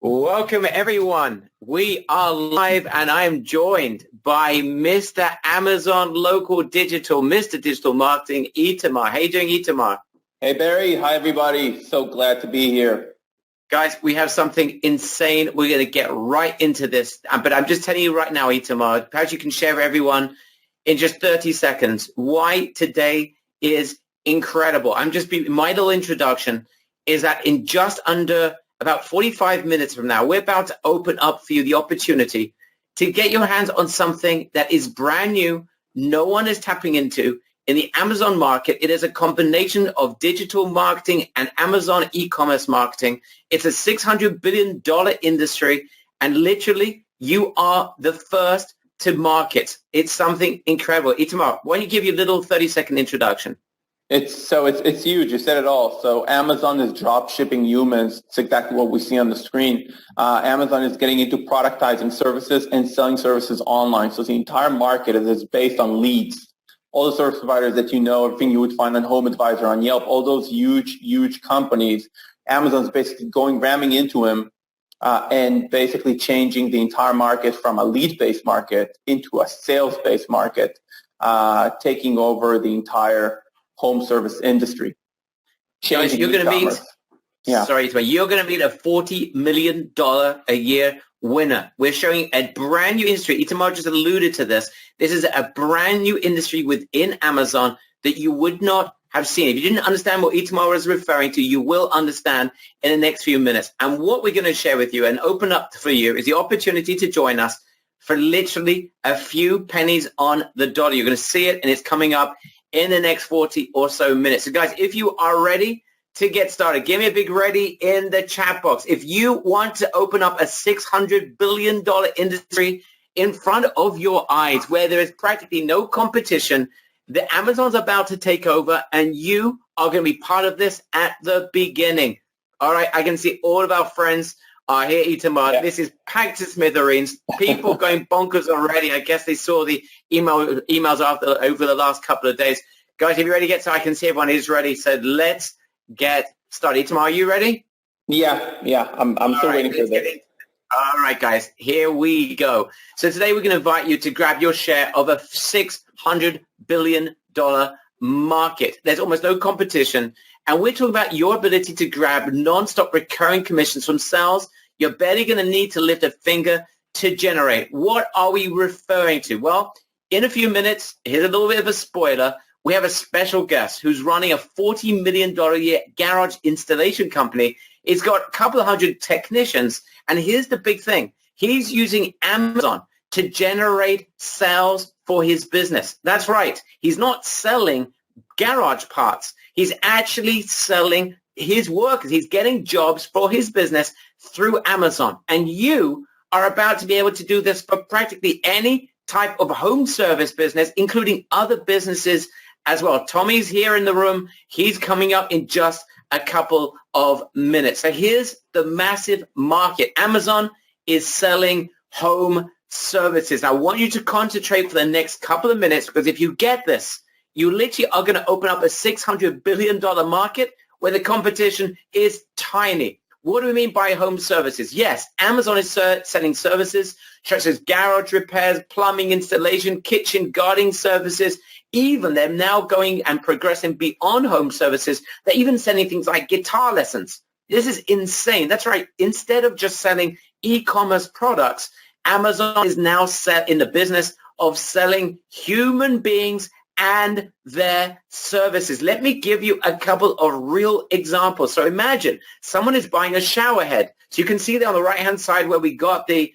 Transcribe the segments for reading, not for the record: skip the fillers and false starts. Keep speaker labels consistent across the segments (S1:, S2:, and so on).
S1: Welcome, everyone. We are live, and I'm joined by Mr. Amazon Local Digital, Mr. Digital Marketing, Itamar. How you doing, Itamar?
S2: Hey, Barry. Hi, everybody. So glad to be here.
S1: Guys, we have something insane. We're going to get right into this. But I'm just telling you right now, Itamar, perhaps you can share with everyone in just 30 seconds why today is incredible. My little introduction is that in just under about 45 minutes from now, we're about to open up for you the opportunity to get your hands on something that is brand new, no one is tapping into in the Amazon market. It is a combination of digital marketing and Amazon e-commerce marketing. It's a $600 billion industry, and literally you are the first to market. It's something incredible. Itamar, why don't you give your little 30-second introduction?
S2: It's huge. You said it all. So Amazon is drop shipping humans. It's exactly what we see on the screen. Amazon is getting into productizing services and selling services online. So the entire market is based on leads. All the service providers that you know, everything you would find on HomeAdvisor, on Yelp, all those huge companies, Amazon's basically ramming into them and basically changing the entire market from a lead-based market into a sales-based market, taking over the entire home service industry.
S1: Guys, you're going to meet, you're going to meet a $40 million a year winner. We're showing a brand new industry. Itamar just alluded to this. This is a brand new industry within Amazon that you would not have seen. If you didn't understand what Itamar was referring to, you will understand in the next few minutes. And what we're going to share with you and open up for you is the opportunity to join us for literally a few pennies on the dollar. You're going to see it, and it's coming up in the next 40 or so minutes. So guys, if you are ready to get started, give me a big ready in the chat box. If you want to open up a $600 billion industry in front of your eyes where there is practically no competition, the Amazon's about to take over, and you are going to be part of this at the beginning. All right, I can see all of our friends are here, Itamar. Yeah. This is packed to smithereens. People going bonkers already. I guess they saw the emails over the last couple of days. Guys, if you're ready to get started, I can see everyone is ready. So let's get started. Itamar, are you ready?
S2: Yeah. I'm still waiting for this.
S1: All right, guys, here we go. So today we're going to invite you to grab your share of a $600 billion market. There's almost no competition. And we're talking about your ability to grab non-stop recurring commissions from sales. You're barely going to need to lift a finger to generate. What are we referring to? Well, in a few minutes, here's a little bit of a spoiler. We have a special guest who's running a $40 million a year garage installation company. He's got a couple of hundred technicians. And here's the big thing. He's using Amazon to generate sales for his business. That's right. He's not selling garage parts. He's actually selling his workers. He's getting jobs for his business through Amazon. And you are about to be able to do this for practically any type of home service business, including other businesses as well. Tommy's here in the room. He's coming up in just a couple of minutes. So here's the massive market. Amazon is selling home services. I want you to concentrate for the next couple of minutes, because if you get this, you literally are going to open up a $600 billion market where the competition is tiny. What do we mean by home services? Yes, Amazon is selling services such as garage repairs, plumbing installation, kitchen gardening services. Even they're now going and progressing beyond home services. They're even selling things like guitar lessons. This is insane. That's right. Instead of just selling e-commerce products, Amazon is now set in the business of selling human beings and their services. Let me give you a couple of real examples. So imagine someone is buying a shower head. So you can see there on the right-hand side where we got the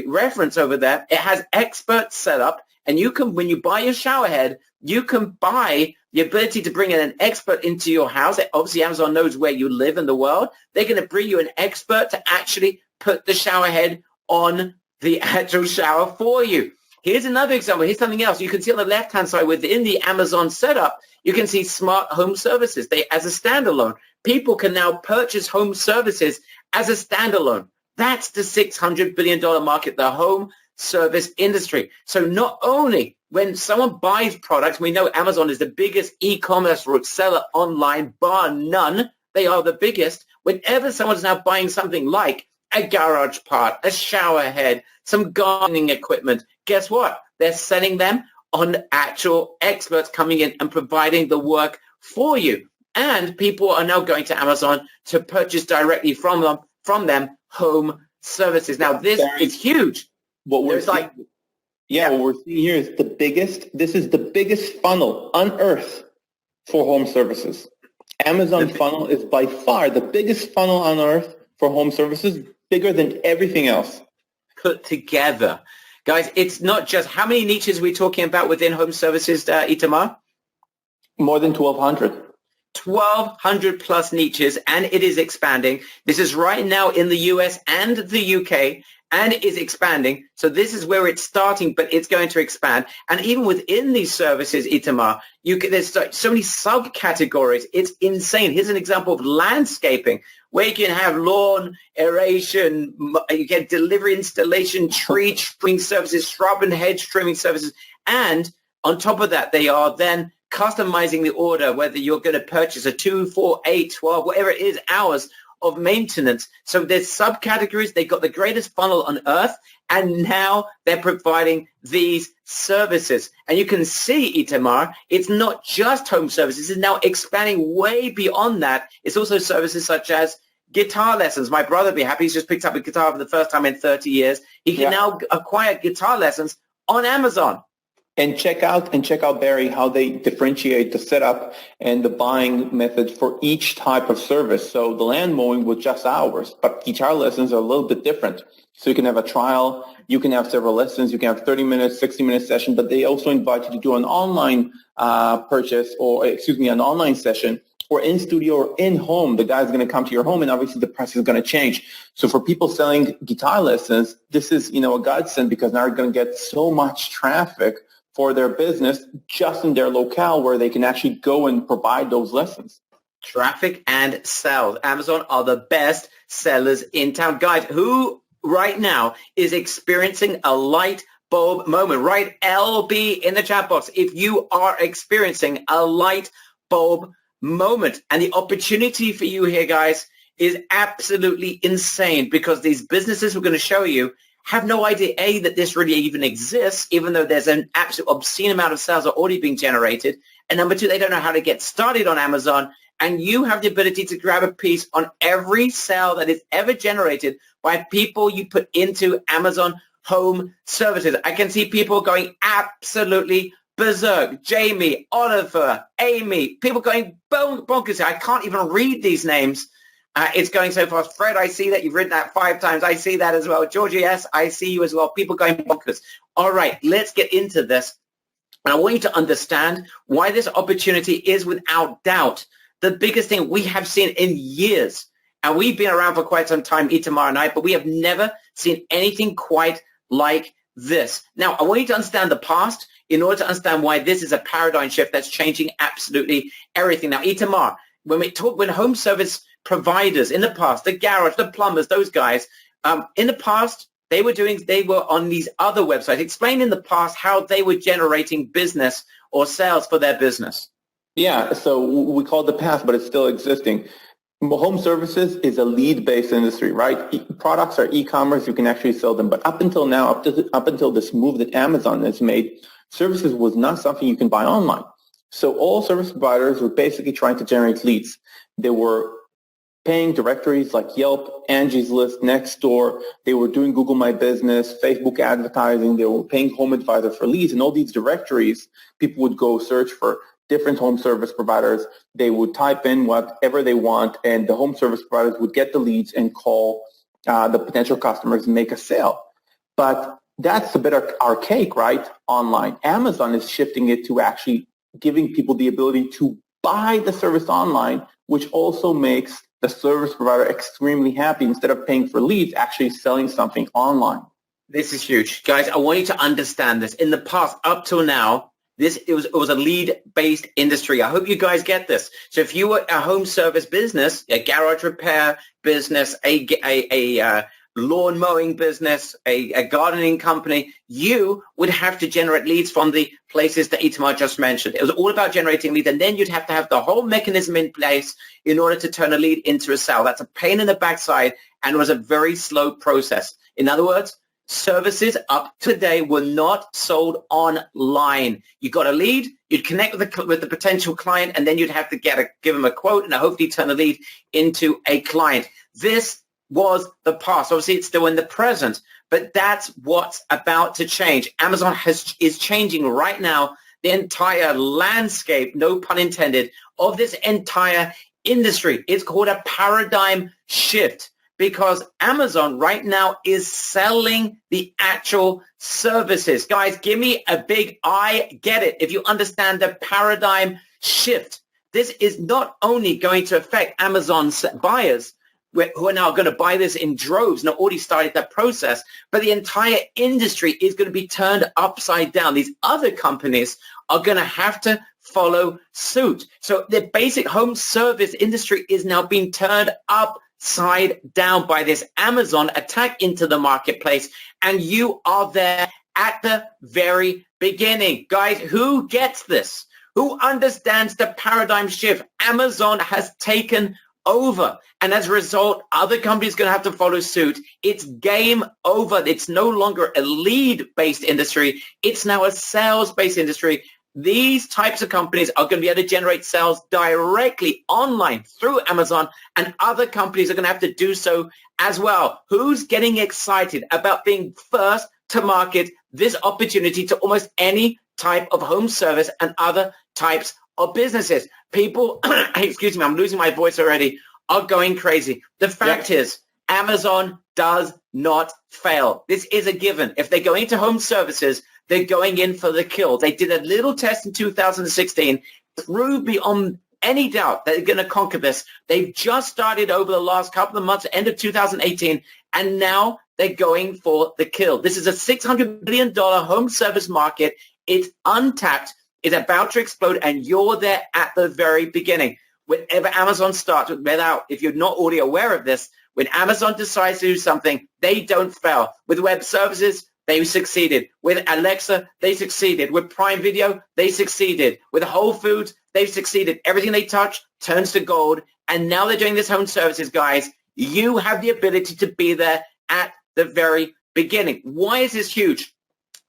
S1: reference over there. It has expert setup, and you can, when you buy your shower head, you can buy the ability to bring in an expert into your house. Obviously, Amazon knows where you live in the world. They're going to bring you an expert to actually put the shower head on the actual shower for you. Here's another example. Here's something else. You can see on the left-hand side within the Amazon setup, you can see smart home services. As a standalone, people can now purchase home services as a standalone. That's the $600 billion market, the home service industry. So not only when someone buys products, we know Amazon is the biggest e-commerce seller online, bar none. They are the biggest. Whenever someone's now buying something like a garage part, a shower head, some gardening equipment. Guess what? They're selling them on actual experts coming in and providing the work for you. And people are now going to Amazon to purchase directly from them home services. Now, this is huge.
S2: What we're
S1: seeing,
S2: what we're seeing here is this is the biggest funnel on earth for home services. Amazon funnel is by far the biggest funnel on earth for home services, bigger than everything else
S1: put together. Guys, it's not just, how many niches are we talking about within home services, Itamar?
S2: More than 1,200.
S1: 1,200 plus niches, and it is expanding. This is right now in the US and the UK, and it is expanding. So this is where it's starting, but it's going to expand. And even within these services, Itamar, there's so many subcategories. It's insane. Here's an example of landscaping, where you can have lawn aeration, you get delivery, installation, tree trimming services, shrub and hedge trimming services. And on top of that, they are then customizing the order, whether you're going to purchase a 2, 4, 8, 12, whatever it is, hours of maintenance. So there's subcategories. They've got the greatest funnel on earth, and now they're providing these services. And you can see, Itamar, it's not just home services. It's now expanding way beyond that. It's also services such as guitar lessons. My brother will be happy. He's just picked up a guitar for the first time in 30 years. He can now acquire guitar lessons on Amazon.
S2: And check out, Barry, how they differentiate the setup and the buying method for each type of service. So the land mowing was just hours, but guitar lessons are a little bit different. So you can have a trial, you can have several lessons, you can have 30 minutes, 60-minute session, but they also invite you to do an online an online session, or in studio or in home. The guy's going to come to your home, and obviously the price is going to change. So for people selling guitar lessons, this is, a godsend, because now they're going to get so much traffic for their business just in their locale, where they can actually go and provide those lessons.
S1: Traffic and sales. Amazon are the best sellers in town. Guys, who right now is experiencing a light bulb moment? Write LB in the chat box if you are experiencing a light bulb moment. And the opportunity for you here, guys, is absolutely insane, because these businesses we're going to show you have no idea, A, that this really even exists, even though there's an absolute obscene amount of sales already being generated. And number two, they don't know how to get started on Amazon. And you have the ability to grab a piece on every sale that is ever generated by people you put into Amazon home services. I can see people going absolutely berserk. Jamie, Oliver, Amy, people going bonkers. I can't even read these names. It's going so fast. Fred, I see that. You've written that 5 times. I see that as well. Georgia, yes, I see you as well. People going bonkers. All right, let's get into this. And I want you to understand why this opportunity is, without doubt, the biggest thing we have seen in years. And we've been around for quite some time, Itamar and I, but we have never seen anything quite like this. Now, I want you to understand the past in order to understand why this is a paradigm shift that's changing absolutely everything. Now, Itamar, when home service providers in the past, the garage, the plumbers, those guys, in the past, they were on these other websites. Explain in the past how they were generating business or sales for their business.
S2: Yeah, so we call it the past, but it's still existing. Home services is a lead-based industry, right? Products are e-commerce, you can actually sell them. But up until now, up until this move that Amazon has made, services was not something you can buy online. So all service providers were basically trying to generate leads. They were paying directories like Yelp, Angie's List, Nextdoor. They were doing Google My Business, Facebook advertising. They were paying Home Advisor for leads. And all these directories, people would go search for different home service providers. They would type in whatever they want, and the home service providers would get the leads and call the potential customers and make a sale. But that's a bit archaic, right? Online. Amazon is shifting it to actually giving people the ability to buy the service online, which also makes the service provider extremely happy. Instead of paying for leads, actually selling something online.
S1: This is huge. Guys, I want you to understand this. In the past, up till now, it was a lead-based industry. I hope you guys get this. So if you were a home service business, a garage repair business, a lawn mowing business, a gardening company, you would have to generate leads from the places that Itamar just mentioned. It was all about generating leads, and then you'd have to have the whole mechanism in place in order to turn a lead into a sale. That's a pain in the backside, and it was a very slow process. In other words, services up to today were not sold online. You got a lead, you'd connect with the potential client, and then you'd have to give them a quote and hopefully turn the lead into a client. This was the past. Obviously, it's still in the present, but that's what's about to change. Amazon is changing right now the entire landscape, no pun intended, of this entire industry. It's called a paradigm shift, because Amazon right now is selling the actual services. Guys, give me a big I get it if you understand the paradigm shift. This is not only going to affect Amazon's buyers, who are now going to buy this in droves, and already started that process, but the entire industry is going to be turned upside down. These other companies are going to have to follow suit. So the basic home service industry is now being turned upside down by this Amazon attack into the marketplace, and you are there at the very beginning. Guys, who gets this? Who understands the paradigm shift? Amazon has taken over, and as a result, other companies are going to have to follow suit. It's game over. It's no longer a lead-based industry. It's now a sales-based industry. These types of companies are going to be able to generate sales directly online through Amazon, and other companies are going to have to do so as well. Who's getting excited about being first to market this opportunity to almost any type of home service and other types of businesses? People, excuse me, I'm losing my voice already, are going crazy. The fact is, Amazon does not fail. This is a given. If they're going into home services, they're going in for the kill. They did a little test in 2016, proved beyond any doubt that they're going to conquer this. They've just started over the last couple of months, end of 2018, and now they're going for the kill. This is a $600 billion home service market. It's untapped. It's about to explode, and you're there at the very beginning. Whenever Amazon starts, if you're not already aware of this, when Amazon decides to do something, they don't fail. With web services, they succeeded. With Alexa, they succeeded. With Prime Video, they succeeded. With Whole Foods, they've succeeded. Everything they touch turns to gold, and now they're doing this home services, guys. You have the ability to be there at the very beginning. Why is this huge?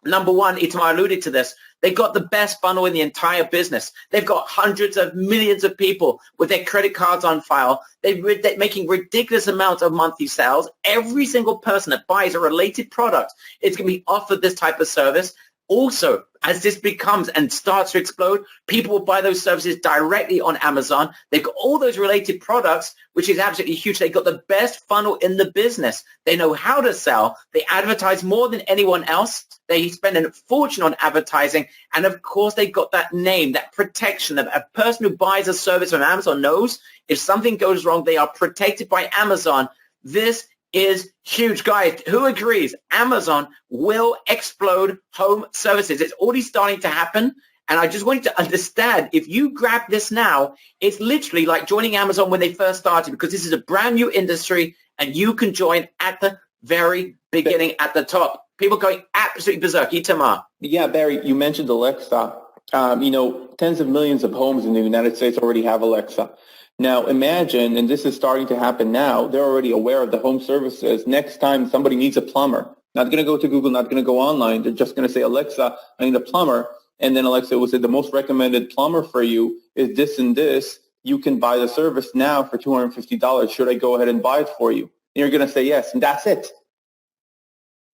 S1: Number one, Itamar alluded to this. They've got the best funnel in the entire business. They've got hundreds of millions of people with their credit cards on file. They're making ridiculous amounts of monthly sales. Every single person that buys a related product is going to be offered this type of service. Also, as this becomes and starts to explode, people will buy those services directly on Amazon. They've got all those related products, which is absolutely huge. They've got the best funnel in the business. They know how to sell. They advertise more than anyone else. They spend a fortune on advertising. And of course, they've got that name, that protection. That a person who buys a service from Amazon knows if something goes wrong, they are protected by Amazon. This is huge. Guys, who agrees? Amazon will explode home services. It's already starting to happen. And I just want you to understand, if you grab this now, it's literally like joining Amazon when they first started, because this is a brand new industry and you can join at the very beginning at the top. People going absolutely berserk. Itamar.
S2: Yeah, Barry, you mentioned Alexa. Tens of millions of homes in the United States already have Alexa. Now imagine, and this is starting to happen now, they're already aware of the home services. Next time somebody needs a plumber, not going to go to Google, not going to go online. They're just going to say, Alexa, I need a plumber. And then Alexa will say, the most recommended plumber for you is this and this. You can buy the service now for $250. Should I go ahead and buy it for you? And you're going to say yes, and that's it.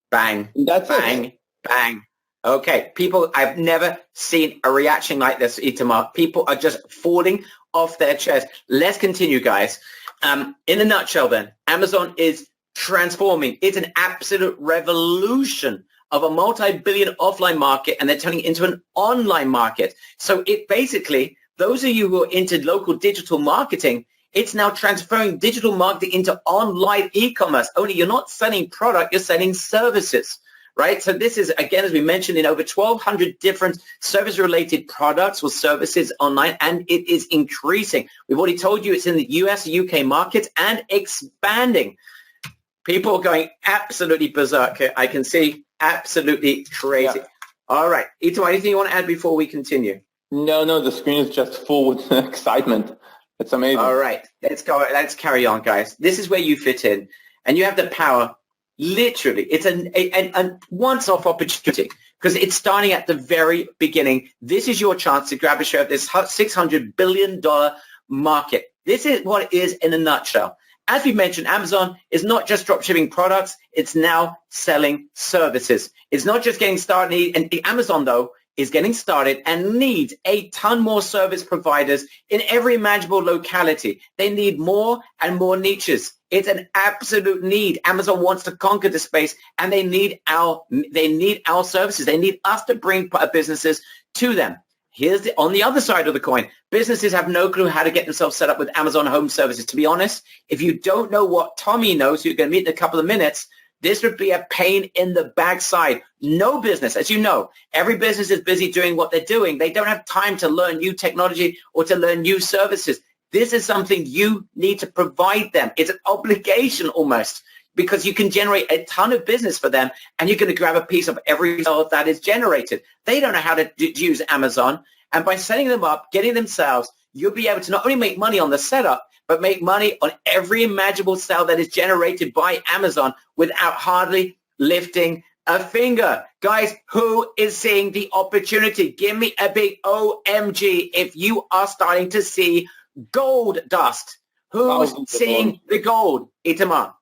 S1: Bang.
S2: And that's
S1: bang.
S2: it. Bang.
S1: Okay, people, I've never seen a reaction like this, Itamar. People are just falling off their chairs. Let's continue, guys. In a nutshell, then, Amazon is transforming. It's an absolute revolution of a multi-billion offline market, and they're turning it into an online market. So it basically, those of you who are into local digital marketing, it's now transferring digital marketing into online e-commerce. Only you're not selling product, you're selling services. Right? So this is, again, as we mentioned, in over 1,200 different service-related products or services online, and it is increasing. We've already told you it's in the US, UK markets, and expanding. People are going absolutely berserk here. I can see absolutely crazy.
S2: Yeah.
S1: All right. Itamar, anything you want to add before we continue?
S2: No, the screen is just full with excitement. It's amazing.
S1: All right. Let's go. Let's carry on, guys. This is where you fit in. And you have the power. Literally, it's a once-off opportunity because it's starting at the very beginning. This is your chance to grab a share of this $600 billion market. This is what it is in a nutshell. As we mentioned, Amazon is not just drop shipping products. It's now selling services. It's not just getting started. And Amazon, though, is getting started and needs a ton more service providers in every imaginable locality. They need more and more niches. It's an absolute need. Amazon wants to conquer the space, and they need our services. They need us to bring businesses to them. Here's on the other side of the coin. Businesses have no clue how to get themselves set up with Amazon Home Services. To be honest, if you don't know what Tommy knows, who you're going to meet in a couple of minutes, this would be a pain in the backside. No business, as you know, every business is busy doing what they're doing. They don't have time to learn new technology or to learn new services. This is something you need to provide them. It's an obligation almost, because you can generate a ton of business for them, and you're going to grab a piece of every result that is generated. They don't know how to use Amazon, and by setting them up, getting themselves, you'll be able to not only make money on the setup, but make money on every imaginable sale that is generated by Amazon without hardly lifting a finger. Guys, who is seeing the opportunity? Give me a big OMG if you are starting to see gold dust. Who's seeing the gold? Itamar.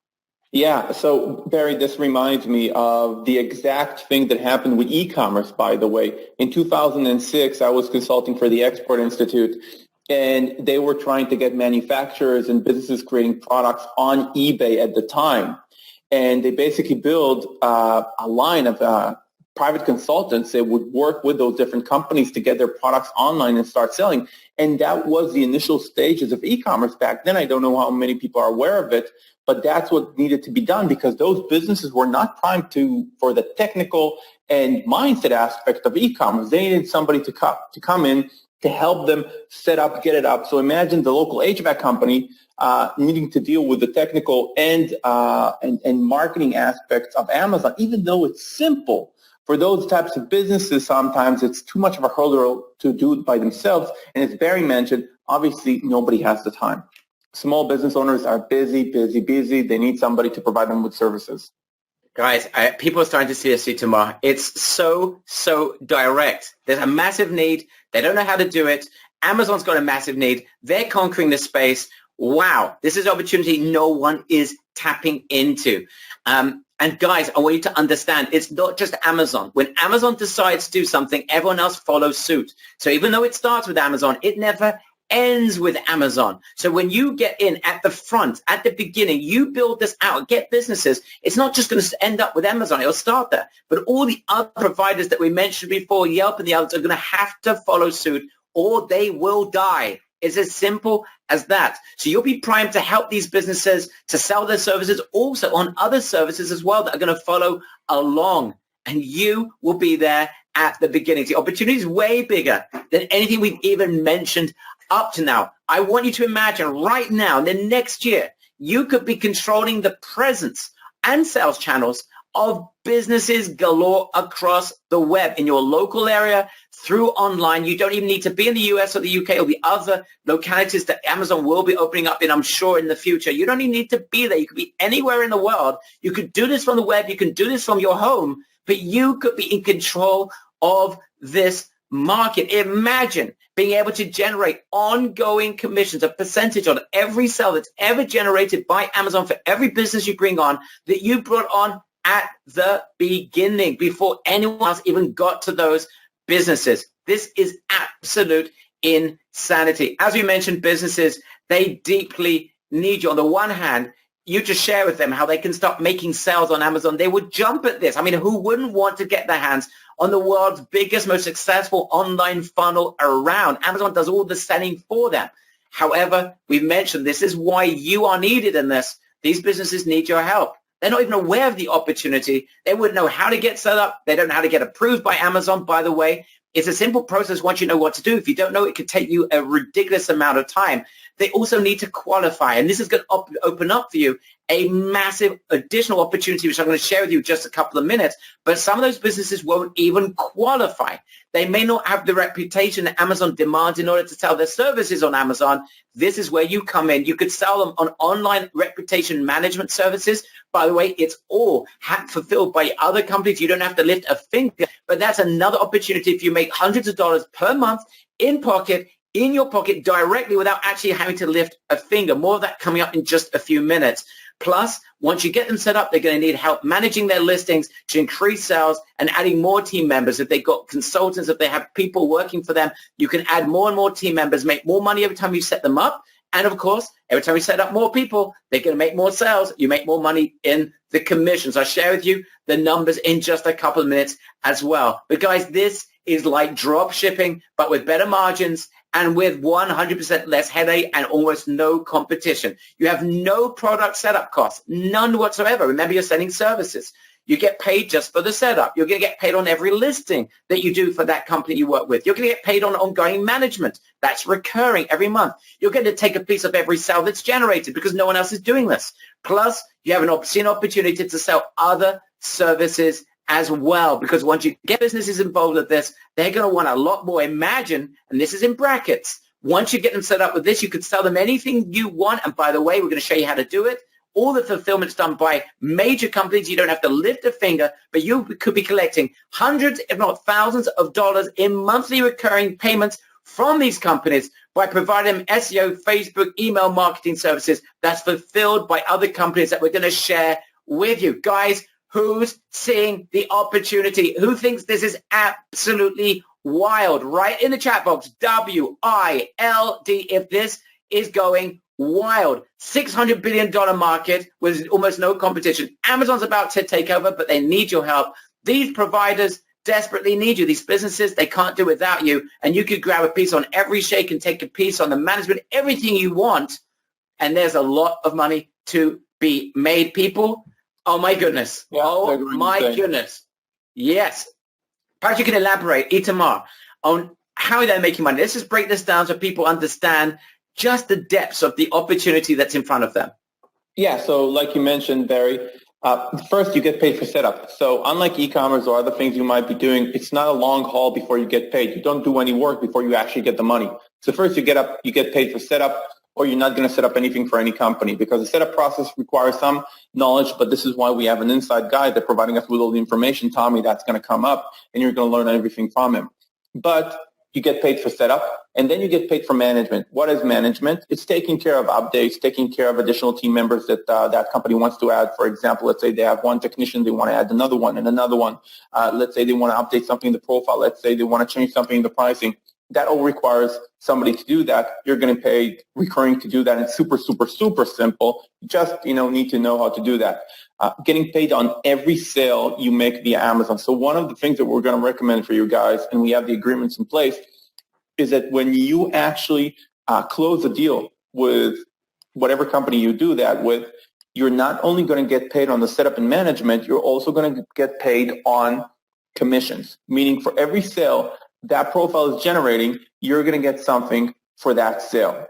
S2: Yeah, so Barry, this reminds me of the exact thing that happened with e-commerce, by the way. In 2006, I was consulting for the Export Institute, and they were trying to get manufacturers and businesses creating products on eBay at the time. And they basically built a line of private consultants that would work with those different companies to get their products online and start selling. And that was the initial stages of e-commerce back then. I don't know how many people are aware of it, but that's what needed to be done because those businesses were not primed for the technical and mindset aspect of e-commerce. They needed somebody to come in to help them set up, get it up. So imagine the local HVAC company needing to deal with the technical and marketing aspects of Amazon, even though it's simple. For those types of businesses, sometimes it's too much of a hurdle to do it by themselves. And as Barry mentioned, obviously nobody has the time. Small business owners are busy. They need somebody to provide them with services.
S1: Guys, people are starting to see us tomorrow. It's so direct. There's a massive need. They don't know how to do it. Amazon's got a massive need. They're conquering the space. Wow, this is an opportunity no one is tapping into. And guys, I want you to understand, it's not just Amazon. When Amazon decides to do something, everyone else follows suit. So even though it starts with Amazon, it never ends with Amazon. So when you get in at the front, at the beginning, you build this out, get businesses, it's not just going to end up with Amazon. It'll start there. But all the other providers that we mentioned before, Yelp and the others, are going to have to follow suit or they will die. It's as simple as that. So you'll be primed to help these businesses to sell their services, also on other services as well that are going to follow along. And you will be there at the beginning. The opportunity is way bigger than anything we've even mentioned up to now. I want you to imagine right now, in the next year, you could be controlling the presence and sales channels of businesses galore across the web in your local area through online. You don't even need to be in the US or the UK or the other localities that Amazon will be opening up in, I'm sure, in the future. You don't even need to be there. You could be anywhere in the world. You could do this from the web. You can do this from your home, but you could be in control of this market. Imagine being able to generate ongoing commissions, a percentage on every sale that's ever generated by Amazon for every business you bring on that you brought on at the beginning before anyone else even got to those businesses. This is absolute insanity. As we mentioned, businesses, they deeply need you. On the one hand, you just share with them how they can start making sales on Amazon. They would jump at this. I mean, who wouldn't want to get their hands on the world's biggest, most successful online funnel around? Amazon does all the selling for them. However, we've mentioned this is why you are needed in this. These businesses need your help. They're not even aware of the opportunity. They wouldn't know how to get set up. They don't know how to get approved by Amazon, by the way. It's a simple process once you know what to do. If you don't know, it could take you a ridiculous amount of time. They also need to qualify, and this is going to open up for you a massive additional opportunity, which I'm going to share with you in just a couple of minutes. But some of those businesses won't even qualify. They may not have the reputation that Amazon demands in order to sell their services on Amazon. This is where you come in. You could sell them on online reputation management services. By the way, it's all fulfilled by other companies. You don't have to lift a finger, but that's another opportunity if you make hundreds of dollars per month in your pocket directly without actually having to lift a finger. More of that coming up in just a few minutes. Plus, once you get them set up, they're going to need help managing their listings to increase sales and adding more team members. If they've got consultants, if they have people working for them, you can add more and more team members, make more money every time you set them up. And of course, every time you set up more people, they're going to make more sales. You make more money in the commissions. I'll share with you the numbers in just a couple of minutes as well. But guys, this is like drop shipping, but with better margins and with 100% less headache and almost no competition. You have no product setup costs, none whatsoever. Remember, you're selling services. You get paid just for the setup. You're going to get paid on every listing that you do for that company you work with. You're going to get paid on ongoing management. That's recurring every month. You're going to take a piece of every sale that's generated because no one else is doing this. Plus, you have an obscene opportunity to sell other services as well, because once you get businesses involved with this, they're going to want a lot more. Imagine, and this is in brackets, once you get them set up with this, you could sell them anything you want. And by the way, we're going to show you how to do it. All the fulfillment's done by major companies. You don't have to lift a finger, but you could be collecting hundreds, if not thousands of dollars in monthly recurring payments from these companies by providing them SEO, Facebook, email marketing services that's fulfilled by other companies that we're going to share with you. Guys, who's seeing the opportunity? Who thinks this is absolutely wild? Write in the chat box, WILD, if this is going wild. $600 billion market with almost no competition. Amazon's about to take over, but they need your help. These providers desperately need you. These businesses, they can't do without you. And you could grab a piece on every shake and take a piece on the management, everything you want. And there's a lot of money to be made, people. Oh, my goodness.
S2: Yeah,
S1: oh, my goodness. Yes. Perhaps you can elaborate, Itamar, on how they're making money. Let's just break this down so people understand just the depths of the opportunity that's in front of them.
S2: Yeah, so like you mentioned, Barry, first you get paid for setup. So unlike e-commerce or other things you might be doing, it's not a long haul before you get paid. You don't do any work before you actually get the money. So first you get paid for setup, or you're not going to set up anything for any company, because the setup process requires some knowledge, but this is why we have an inside guy that's providing us with all the information, Tommy, that's going to come up, and you're going to learn everything from him. But you get paid for setup, and then you get paid for management. What is management? It's taking care of updates, taking care of additional team members that that company wants to add. For example, let's say they have one technician, they want to add another one and another one. Let's say they want to update something in the profile. Let's say they want to change something in the pricing. That all requires somebody to do that. You're going to pay recurring to do that. It's super, super, super simple. You just need to know how to do that. Getting paid on every sale you make via Amazon. So one of the things that we're going to recommend for you guys, and we have the agreements in place, is that when you actually close a deal with whatever company you do that with, you're not only going to get paid on the setup and management, you're also going to get paid on commissions, meaning for every sale that profile is generating, you're going to get something for that sale.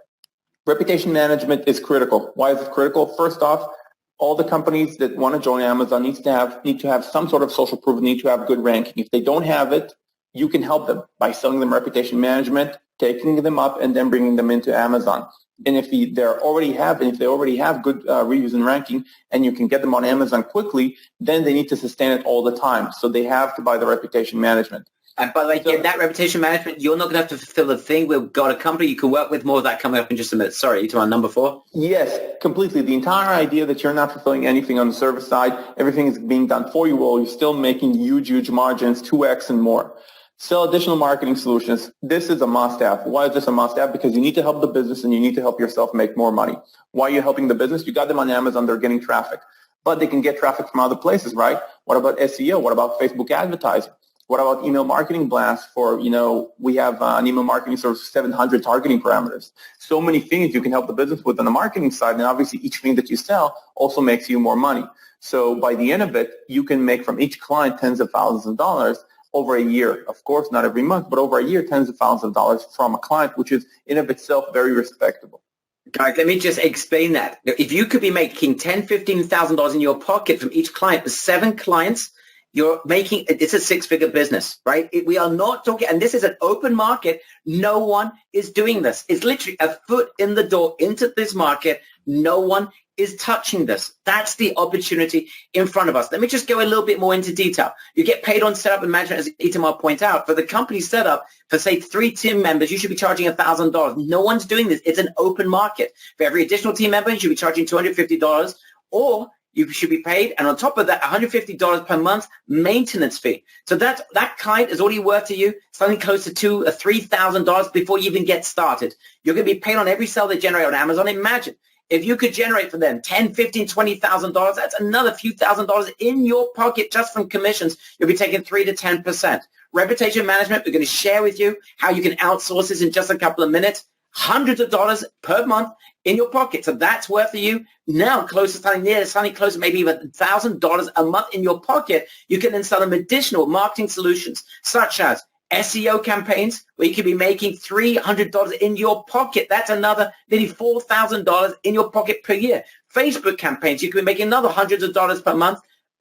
S2: Reputation management is critical. Why is it critical? First off, all the companies that want to join Amazon need to have some sort of social proof, need to have good ranking. If they don't have it, you can help them by selling them reputation management, taking them up, and then bringing them into Amazon. And if they already have good reviews and ranking, and you can get them on Amazon quickly, then they need to sustain it all the time. So they have to buy the reputation management.
S1: And by the way, in that reputation management, you're not going to have to fulfill a thing. We've got a company you can work with. More of that coming up in just a minute. Sorry, you're on number 4?
S2: Yes, completely. The entire idea that you're not fulfilling anything on the service side, everything is being done for you, while you're still making huge, huge margins, 2x and more. Sell additional marketing solutions. This is a must-have. Why is this a must-have? Because you need to help the business and you need to help yourself make more money. Why are you helping the business? You got them on Amazon. They're getting traffic. But they can get traffic from other places, right? What about SEO? What about Facebook advertising? What about email marketing blasts for, we have an email marketing service with 700 targeting parameters. So many things you can help the business with on the marketing side, and obviously each thing that you sell also makes you more money. So by the end of it, you can make from each client tens of thousands of dollars over a year. Of course, not every month, but over a year, tens of thousands of dollars from a client, which is in of itself very respectable.
S1: Guys, let me just explain that. If you could be making $10,000, $15,000 in your pocket from each client with 7 clients, you're making, it's a 6-figure business, right? We are not talking, and this is an open market. No one is doing this. It's literally a foot in the door into this market. No one is touching this. That's the opportunity in front of us. Let me just go a little bit more into detail. You get paid on setup and management, as Itamar pointed out. For the company setup, for say 3 team members, you should be charging $1,000. No one's doing this. It's an open market. For every additional team member, you should be charging $250, or you should be paid, and on top of that, $150 per month maintenance fee. So that client is already worth to you something close to $2,000 or $3,000 before you even get started. You're going to be paid on every sale they generate on Amazon. Imagine if you could generate for them $10,000, $15,000, $20,000, that's another few $1,000s in your pocket just from commissions. You'll be taking 3 to 10%. Reputation management, we're going to share with you how you can outsource this in just a couple of minutes. Hundreds of dollars per month in your pocket. So that's worth for you. Now, close to something close to maybe even $1,000 a month in your pocket. You can then sell them additional marketing solutions, such as SEO campaigns, where you could be making $300 in your pocket. That's another nearly $4,000 in your pocket per year. Facebook campaigns, you could be making another hundreds of dollars per month.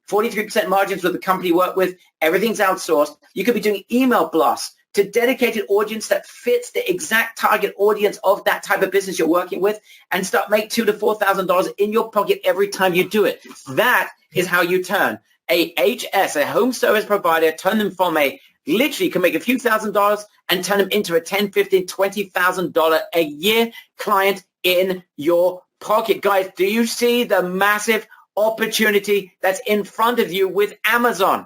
S1: 43% margins with the company you work with. Everything's outsourced. You could be doing email blasts to dedicated audience that fits the exact target audience of that type of business you're working with, and start make $2,000 to $4,000 in your pocket every time you do it. That is how you turn a HS, a home service provider, turn them from a literally can make a few $1,000s and turn them into a $10,000, $15,000, $20,000 a year client in your pocket. Guys, do you see the massive opportunity that's in front of you with Amazon?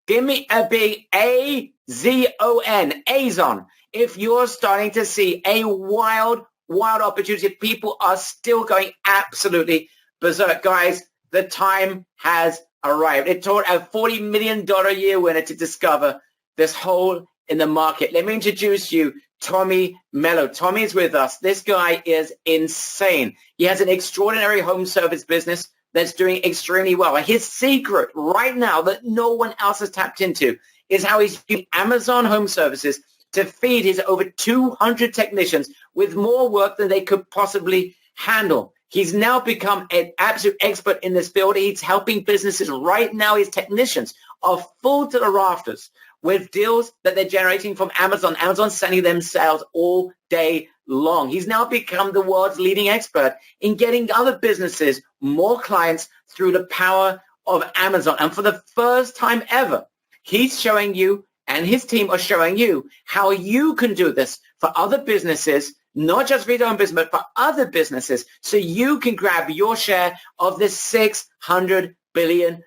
S1: Give me a big AZON, Azon. If you're starting to see a wild opportunity, people are still going absolutely berserk. Guys, the time has arrived. It took a $40 million a year winner to discover this hole in the market. Let me introduce you Tommy Mello. Tommy is with us. This guy is insane. He has an extraordinary home service business that's doing extremely well. His secret right now that no one else has tapped into is how he's using Amazon Home Services to feed his over 200 technicians with more work than they could possibly handle. He's now become an absolute expert in this field. He's helping businesses right now. His technicians are full to the rafters with deals that they're generating from Amazon. Amazon's sending them sales all day long. He's now become the world's leading expert in getting other businesses more clients through the power of Amazon. And for the first time ever, he's showing you, and his team are showing you, how you can do this for other businesses, not just for your own business, but for other businesses, so you can grab your share of this $600 billion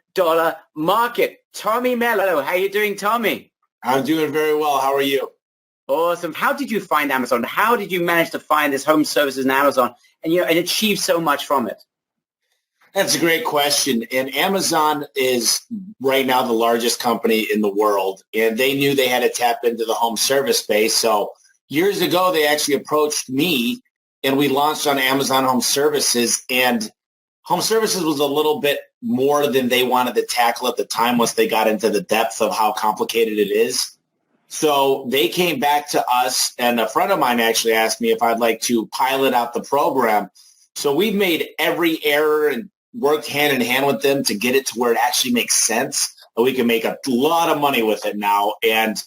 S1: market. Tommy Mello, how you doing, Tommy?
S3: I'm doing very well. How are you?
S1: Awesome. How did you find Amazon? How did you manage to find this home services in Amazon and achieve so much from it?
S3: That's a great question. And Amazon is right now the largest company in the world, and they knew they had to tap into the home service space. So years ago, they actually approached me, and we launched on Amazon Home Services. And home services was a little bit more than they wanted to tackle at the time once they got into the depth of how complicated it is. So they came back to us, and a friend of mine actually asked me if I'd like to pilot out the program. So we've made every error and worked hand in hand with them to get it to where it actually makes sense, and we can make a lot of money with it now. And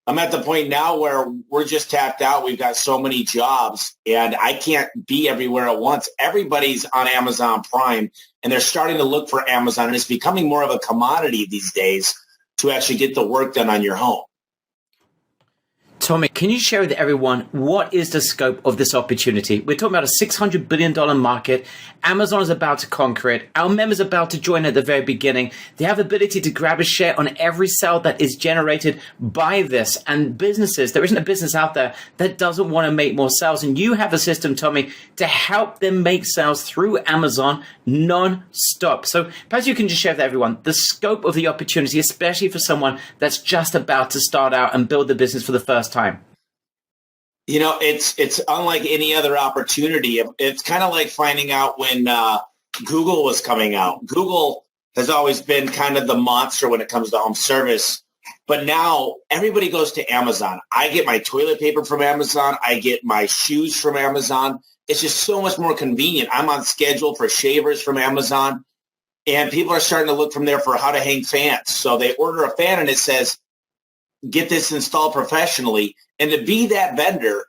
S3: I'm at the point now where we're just tapped out. We've got so many jobs, and I can't be everywhere at once. Everybody's on Amazon Prime, and they're starting to look for Amazon, and it's becoming more of a commodity these days to actually get the work done on your home.
S4: Tommy, can you share with everyone what is the scope of this opportunity? We're talking about a $600 billion market. Amazon is about to conquer it. Our members are about to join at the very beginning. They have the ability to grab a share on every sale that is generated by this. And businesses, there isn't a business out there that doesn't want to make more sales. And you have a system, Tommy, to help them make sales through Amazon non-stop. So perhaps you can just share with everyone the scope of the opportunity, especially for someone that's just about to start out and build the business for the first time.
S3: You know, it's unlike any other opportunity. It's kind of like finding out when Google was coming out. Google has always been kind of the monster when it comes to home service. But now everybody goes to Amazon. I get my toilet paper from Amazon. I get my shoes from Amazon. it's just so much more convenient. I'm on schedule for shavers from Amazon, and people are starting to look from there for how to hang fans. So they order a fan and it says, get this installed professionally. And to be that vendor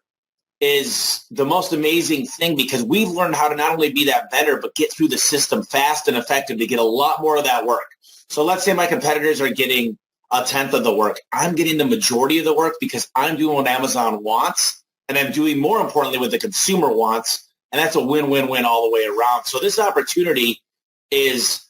S3: is the most amazing thing, because we've learned how to not only be that vendor, but get through the system fast and effective to get a lot more of that work. So let's say my competitors are getting a tenth of the work. I'm getting the majority of the work because I'm doing what Amazon wants, and I'm doing, more importantly, what the consumer wants. And that's a win-win-win all the way around. So this opportunity is,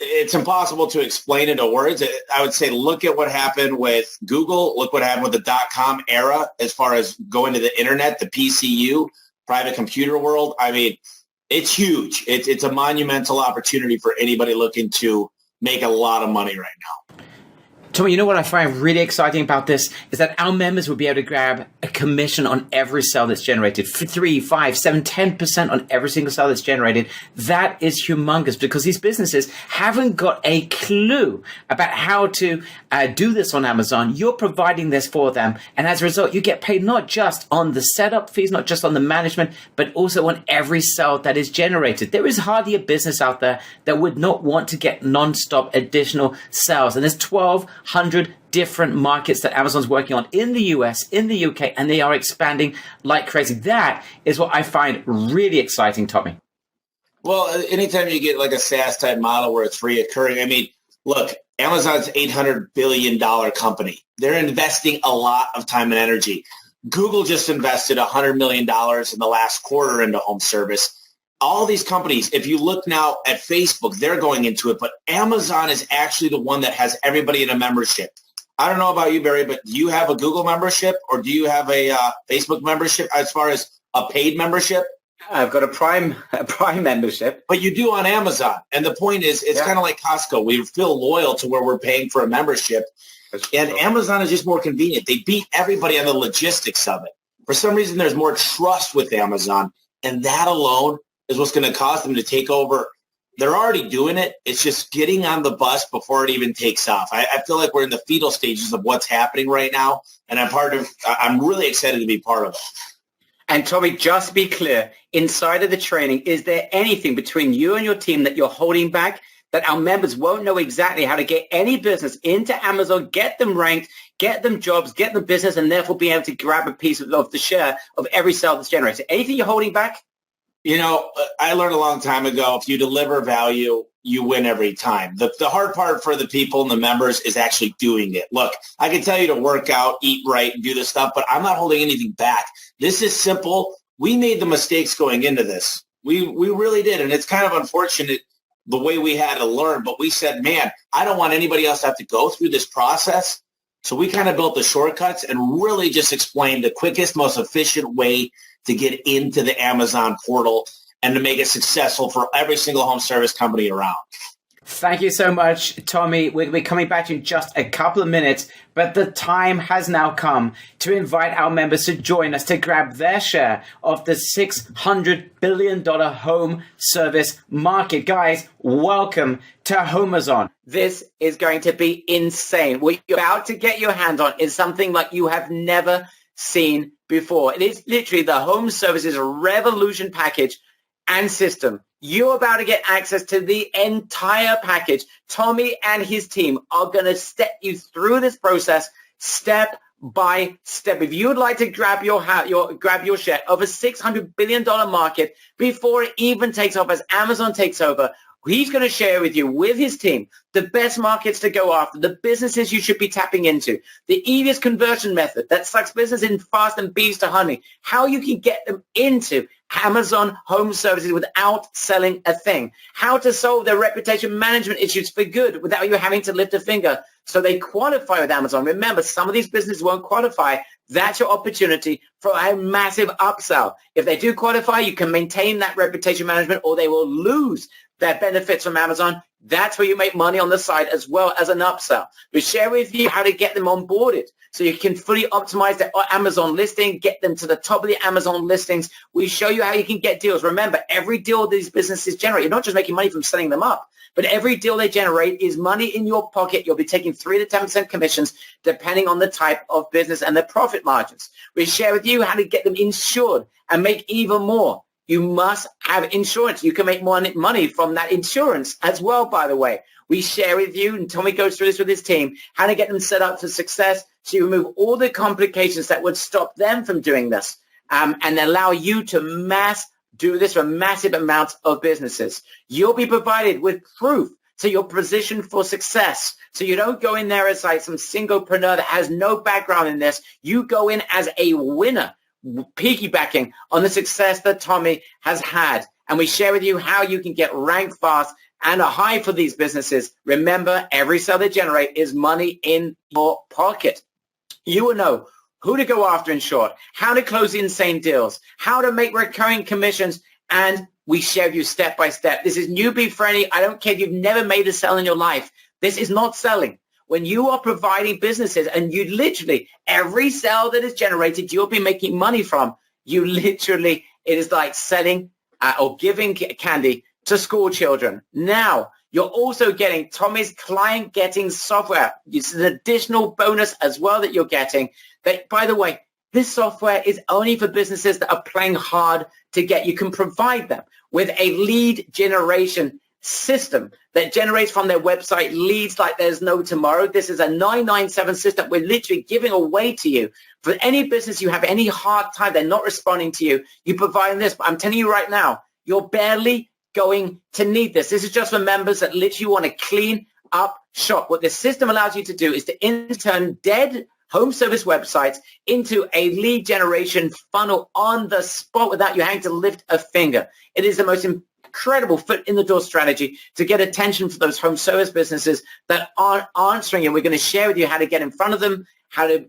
S3: it's impossible to explain into words. I would say look at what happened with Google. Look what happened with the .com era as far as going to the internet, the PCU, private computer world. I mean, it's huge. It's a monumental opportunity for anybody looking to make a lot of money right now.
S4: Tommy, you know what I find really exciting about this is that our members will be able to grab a commission on every sale that's generated, 3, 5, 7, 10% on every single sale that's generated. That is humongous, because these businesses haven't got a clue about how to do this on Amazon. You're providing this for them. And as a result, you get paid not just on the setup fees, not just on the management, but also on every sale that is generated. There is hardly a business out there that would not want to get nonstop additional sales. And there's 1,200 different markets that Amazon's working on in the US, in the UK, and they are expanding like crazy. That is what I find really exciting, Tommy.
S3: Well, anytime you get like a SaaS type model where it's reoccurring, I mean, look, Amazon's $800 billion company. They're investing a lot of time and energy. Google just invested $100 million in the last quarter into home service. All these companies, if you look now at Facebook, they're going into it, but Amazon is actually the one that has everybody in a membership. I don't know about you, Barry, but do you have a Google membership, or do you have a Facebook membership as far as a paid membership?
S1: I've got a Prime membership.
S3: But you do on Amazon. And the point is, it's kind of like Costco. We feel loyal to where we're paying for a membership. And Amazon is just more convenient. They beat everybody on the logistics of it. For some reason, there's more trust with Amazon. And that alone is what's going to cause them to take over. They're already doing it. It's just getting on the bus before it even takes off. I feel like we're in the fetal stages of what's happening right now. And I'm really excited to be part of it.
S1: And Tommy, just be clear, inside of the training, is there anything between you and your team that you're holding back, that our members won't know exactly how to get any business into Amazon, get them ranked, get them jobs, get them business, and therefore be able to grab a piece of the share of every sale that's generated? Anything you're holding back?
S3: You know, I learned a long time ago, if you deliver value, you win every time. The hard part for the people and the members is actually doing it. Look, I can tell you to work out, eat right, and do this stuff, but I'm not holding anything back. This is simple. We made the mistakes going into this. We really did, and it's kind of unfortunate the way we had to learn, but we said, man, I don't want anybody else to have to go through this process. So we kind of built the shortcuts and really just explained the quickest, most efficient way to get into the Amazon portal and to make it successful for every single home service company around.
S4: Thank you so much, Tommy. We'll be coming back to you in just a couple of minutes, but the time has now come to invite our members to join us to grab their share of the $600 billion home service market. Guys, welcome to HomeZon.
S1: This is going to be insane. What you're about to get your hands on is something like you have never seen before. It is literally the home services revolution package and system. You're about to get access to the entire package. Tommy and his team are going to step you through this process step by step. If you would like to grab your share of a $600 billion market before it even takes off, as Amazon takes over, he's going to share with you, with his team, the best markets to go after, the businesses you should be tapping into, the easiest conversion method that sucks business in fast and bees to honey, how you can get them into Amazon home services without selling a thing, how to solve their reputation management issues for good without you having to lift a finger so they qualify with Amazon. Remember, some of these businesses won't qualify. That's your opportunity for a massive upsell. If they do qualify, you can maintain that reputation management, or they will lose their benefits from Amazon. That's where you make money on the side as well as an upsell. We share with you how to get them onboarded so you can fully optimize their Amazon listing, get them to the top of the Amazon listings. We show you how you can get deals. Remember, every deal these businesses generate, you're not just making money from setting them up, but every deal they generate is money in your pocket. You'll be taking 3 to 10% commissions depending on the type of business and the profit margins. We share with you how to get them insured and make even more. You must have insurance. You can make more money from that insurance as well, by the way. We share with you, and Tommy goes through this with his team, how to get them set up for success so you remove all the complications that would stop them from doing this and allow you to do this for massive amounts of businesses. You'll be provided with proof so you're positioned for success. So you don't go in there as like some singlepreneur that has no background in this. You go in as a winner, piggybacking on the success that Tommy has had. And we share with you how you can get ranked fast and a high for these businesses. Remember, every sale they generate is money in your pocket. You will know who to go after in short, how to close insane deals, how to make recurring commissions, and we share with you step by step. This is newbie friendly. I don't care if you've never made a sale in your life. This is not selling. When you are providing businesses and you literally, every sale that is generated, you'll be making money from, you literally, it is like selling or giving candy to school children. Now, you're also getting Tommy's client getting software. It's an additional bonus as well that you're getting. That, by the way, this software is only for businesses that are playing hard to get. You can provide them with a lead generation system that generates from their website leads like there's no tomorrow. This is a 997 system we're literally giving away to you. For any business you have any hard time, they're not responding to you, you provide this. But I'm telling you right now, you're barely going to need this. This is just for members that literally want to clean up shop. What this system allows you to do is to turn dead home service websites into a lead generation funnel on the spot without you having to lift a finger. It is the most incredible foot in the door strategy to get attention for those home service businesses that aren't answering you. We're going to share with you how to get in front of them, how to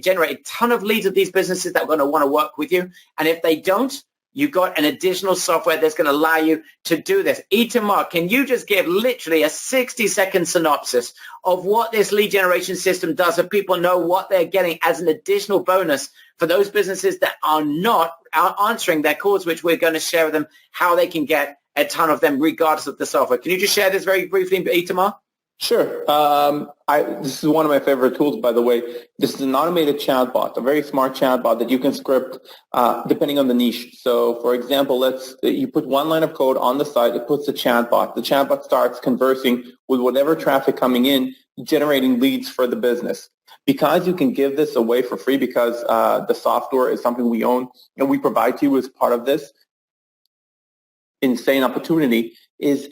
S1: generate a ton of leads of these businesses that are going to want to work with you. And if they don't, you've got an additional software that's going to allow you to do this. Itamar, can you just give literally a 60-second synopsis of what this lead generation system does so people know what they're getting as an additional bonus for those businesses that are not answering their calls, which we're going to share with them how they can get a ton of them regardless of the software. Can you just share this very briefly, Itamar?
S2: Sure. This is one of my favorite tools, by the way. This is an automated chatbot, a very smart chatbot that you can script depending on the niche. So, for example, you put one line of code on the site, it puts the chatbot. The chatbot starts conversing with whatever traffic coming in, generating leads for the business. Because you can give this away for free, because the software is something we own and we provide to you as part of this insane opportunity, is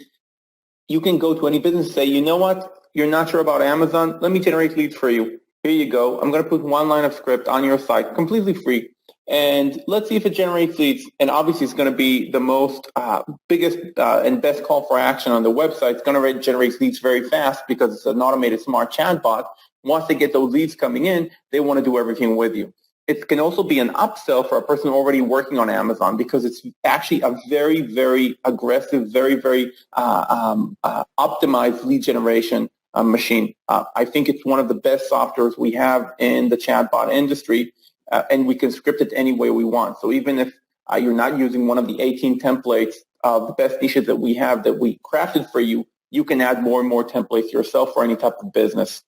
S2: you can go to any business and say, you know what, you're not sure about Amazon, let me generate leads for you. Here you go. I'm going to put one line of script on your site, completely free. And let's see if it generates leads. And obviously, it's going to be the most biggest and best call for action on the website. It's going to generate leads very fast because it's an automated smart chatbot. Once they get those leads coming in, they want to do everything with you. It can also be an upsell for a person already working on Amazon because it's actually a very, very aggressive, very, very optimized lead generation machine. I think it's one of the best softwares we have in the chatbot industry, and we can script it any way we want. So even if you're not using one of the 18 templates of the best niches that we have that we crafted for you, you can add more and more templates yourself for any type of business.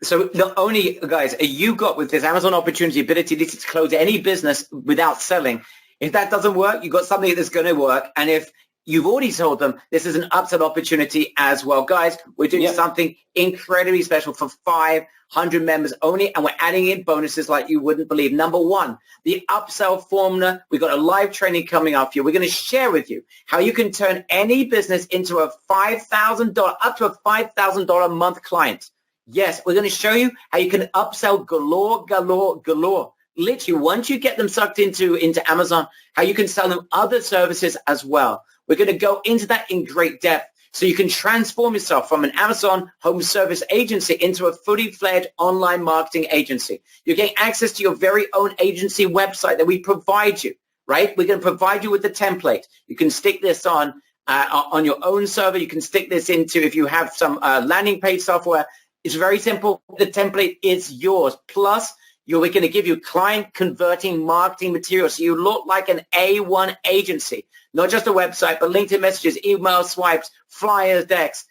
S1: So not only, guys, you got with this Amazon opportunity ability to close any business without selling. If that doesn't work, you've got something that's going to work. And if you've already told them, this is an upsell opportunity as well. Guys, we're doing something incredibly special for 500 members only, and we're adding in bonuses like you wouldn't believe. Number one, the upsell formula. We've got a live training coming up here. We're going to share with you how you can turn any business into a $5,000, up to a $5,000 a month client. Yes, we're going to show you how you can upsell galore, galore, galore. Literally, once you get them sucked into Amazon, how you can sell them other services as well. We're going to go into that in great depth so you can transform yourself from an Amazon home service agency into a fully fledged online marketing agency. You're getting access to your very own agency website that we provide you, right? We're going to provide you with the template. You can stick this on on your own server. You can stick this into if you have some landing page software. It's very simple. The template is yours. Plus, we're going to give you client converting marketing materials. So you look like an A1 agency, not just a website, but LinkedIn messages, email swipes, flyers, decks,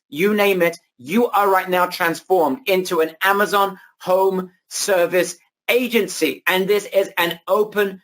S1: you name it. You are right now transformed into an Amazon home service agency. And this is an open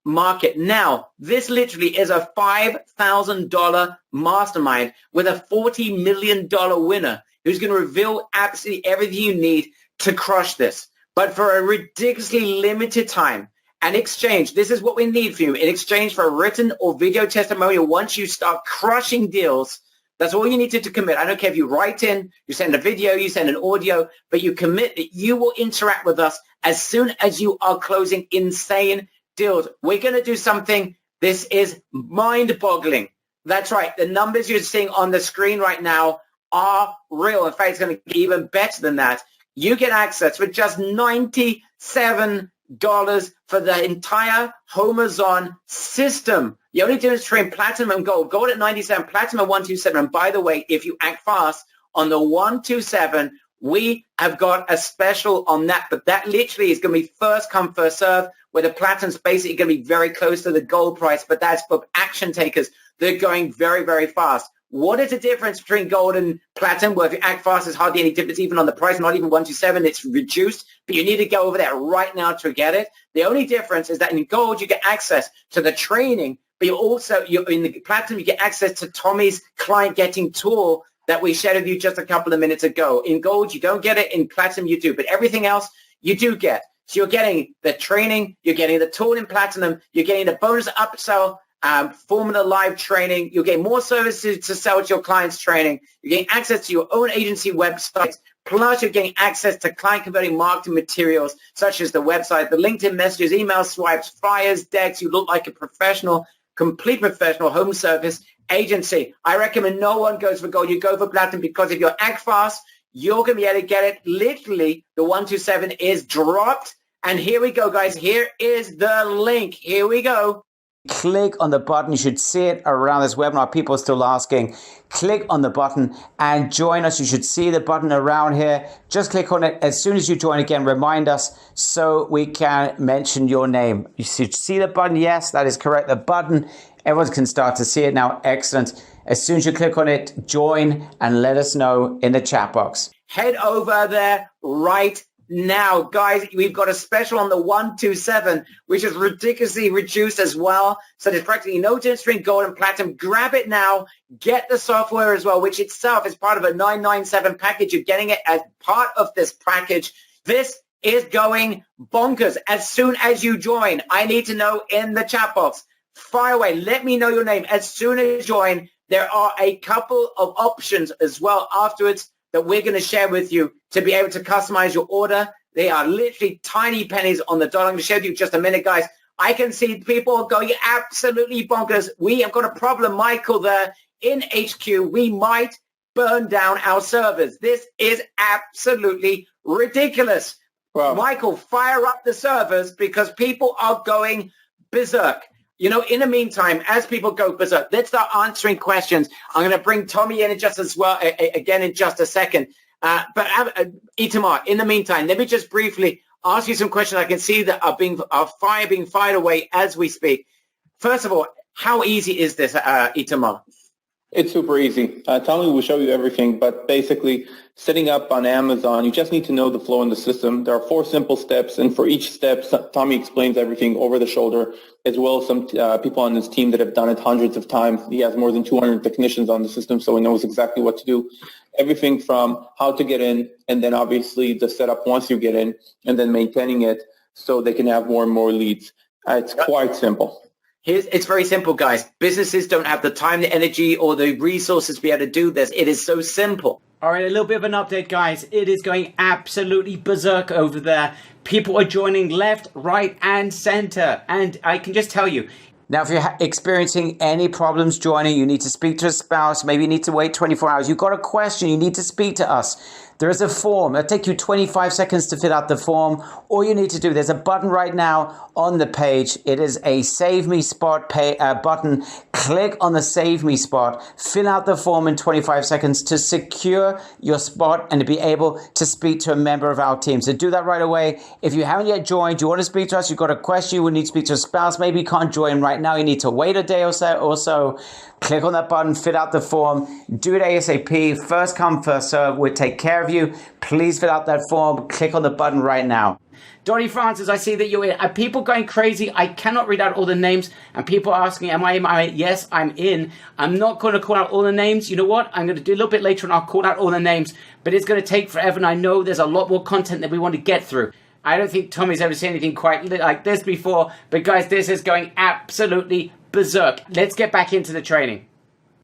S1: market. Now, this literally is a $5,000 mastermind with a $40 million winner who's going to reveal absolutely everything you need to crush this. But for a ridiculously limited time, and exchange, this is what we need from you. In exchange for a written or video testimonial, once you start crushing deals, that's all you need to commit. I don't care if you write in, you send a video, you send an audio, but you commit that you will interact with us as soon as you are closing insane deals. We're going to do something. This is mind-boggling. That's right. The numbers you're seeing on the screen right now are real. In fact, it's going to be even better than that. You get access for just $97 for the entire HomeZone system. The only difference between Platinum and Gold at 97, Platinum at 127. And by the way, if you act fast on the 127, we have got a special on that. But that literally is going to be first come, first serve, where the Platinum's basically going to be very close to the Gold price. But that's for action takers. They're going very, very fast. What is the difference between Gold and Platinum? Well, if you act fast, there's hardly any difference even on the price, not even 127. It's reduced, but you need to go over there right now to get it. The only difference is that in Gold, you get access to the training, but you're in the Platinum, you get access to Tommy's client getting tool that we shared with you just a couple of minutes ago. In Gold, you don't get it. In Platinum, you do, but everything else you do get. So you're getting the training, you're getting the tool in Platinum, you're getting the bonus upsell, Formula Live training. You'll get more services to sell to your clients' training. You're getting access to your own agency websites. Plus, you're getting access to client converting marketing materials such as the website, the LinkedIn messages, email swipes, flyers, decks. You look like a professional, complete professional home service agency. I recommend no one goes for Gold. You go for Platinum because if you act fast, you're going to be able to get it. Literally, the 127 is dropped. And here we go, guys. Here is the link. Here we go.
S4: Click on the button. You should see it around this webinar. People are still asking. Click on the button and join us. You should see the button around here. Just click on it. As soon as you join again, remind us so we can mention your name. You should see the button. Yes, that is correct. The button. Everyone can start to see it now. Excellent. As soon as you click on it, join and let us know in the chat box.
S1: Head over there right now, guys. We've got a special on the 127, which is ridiculously reduced as well. So there's practically no difference between Gold and Platinum. Grab it now. Get the software as well, which itself is part of a 997 package. You're getting it as part of this package. This is going bonkers. As soon as you join, I need to know in the chat box. Fire away. Let me know your name. As soon as you join, there are a couple of options as well afterwards that we're going to share with you to be able to customize your order. They are literally tiny pennies on the dollar. I'm going to share with you just a minute, guys. I can see people going absolutely bonkers. We have got a problem, Michael, there in HQ. We might burn down our servers. This is absolutely ridiculous. Wow. Michael, fire up the servers because people are going berserk. You know, in the meantime, as people go berserk, let's start answering questions. I'm going to bring Tommy in just as well, again in just a second. But Itamar, in the meantime, let me just briefly ask you some questions. I can see that are being fired away as we speak. First of all, how easy is this, Itamar?
S2: It's super easy. Tommy will show you everything, but basically setting up on Amazon, you just need to know the flow in the system. There are 4 simple steps, and for each step, Tommy explains everything over the shoulder, as well as some people on his team that have done it hundreds of times. He has more than 200 technicians on the system, so he knows exactly what to do. Everything from how to get in, and then obviously the setup once you get in, and then maintaining it so they can have more and more leads. It's quite simple.
S1: It's very simple, guys. Businesses don't have the time, the energy, or the resources to be able to do this. It is so simple.
S4: All right, a little bit of an update, guys. It is going absolutely berserk over there. People are joining left, right, and center. And I can just tell you, now, if you're experiencing any problems joining, you need to speak to a spouse, maybe you need to wait 24 hours. You've got a question, you need to speak to us. there is a form. It'll take you 25 seconds to fill out the form. All you need to do, there's a button right now on the page. It is a Save Me Spot button. Click on the Save Me Spot. Fill out the form in 25 seconds to secure your spot and to be able to speak to a member of our team. So do that right away. If you haven't yet joined, you want to speak to us, you've got a question, you would need to speak to a spouse, maybe you can't join right now, you need to wait a day or so. Click on that button, fill out the form, do it ASAP. First come, first serve. We'll take care of you. Please fill out that form. Click on the button right now. Donnie Francis, I see that you're in. Are people going crazy? I cannot read out all the names. And people are asking, am I in? Yes, I'm in. I'm not going to call out all the names. You know what? I'm going to do a little bit later and I'll call out all the names. But it's going to take forever. And I know there's a lot more content that we want to get through. I don't think Tommy's ever seen anything quite like this before. But guys, this is going absolutely berserk. Let's get back into the training.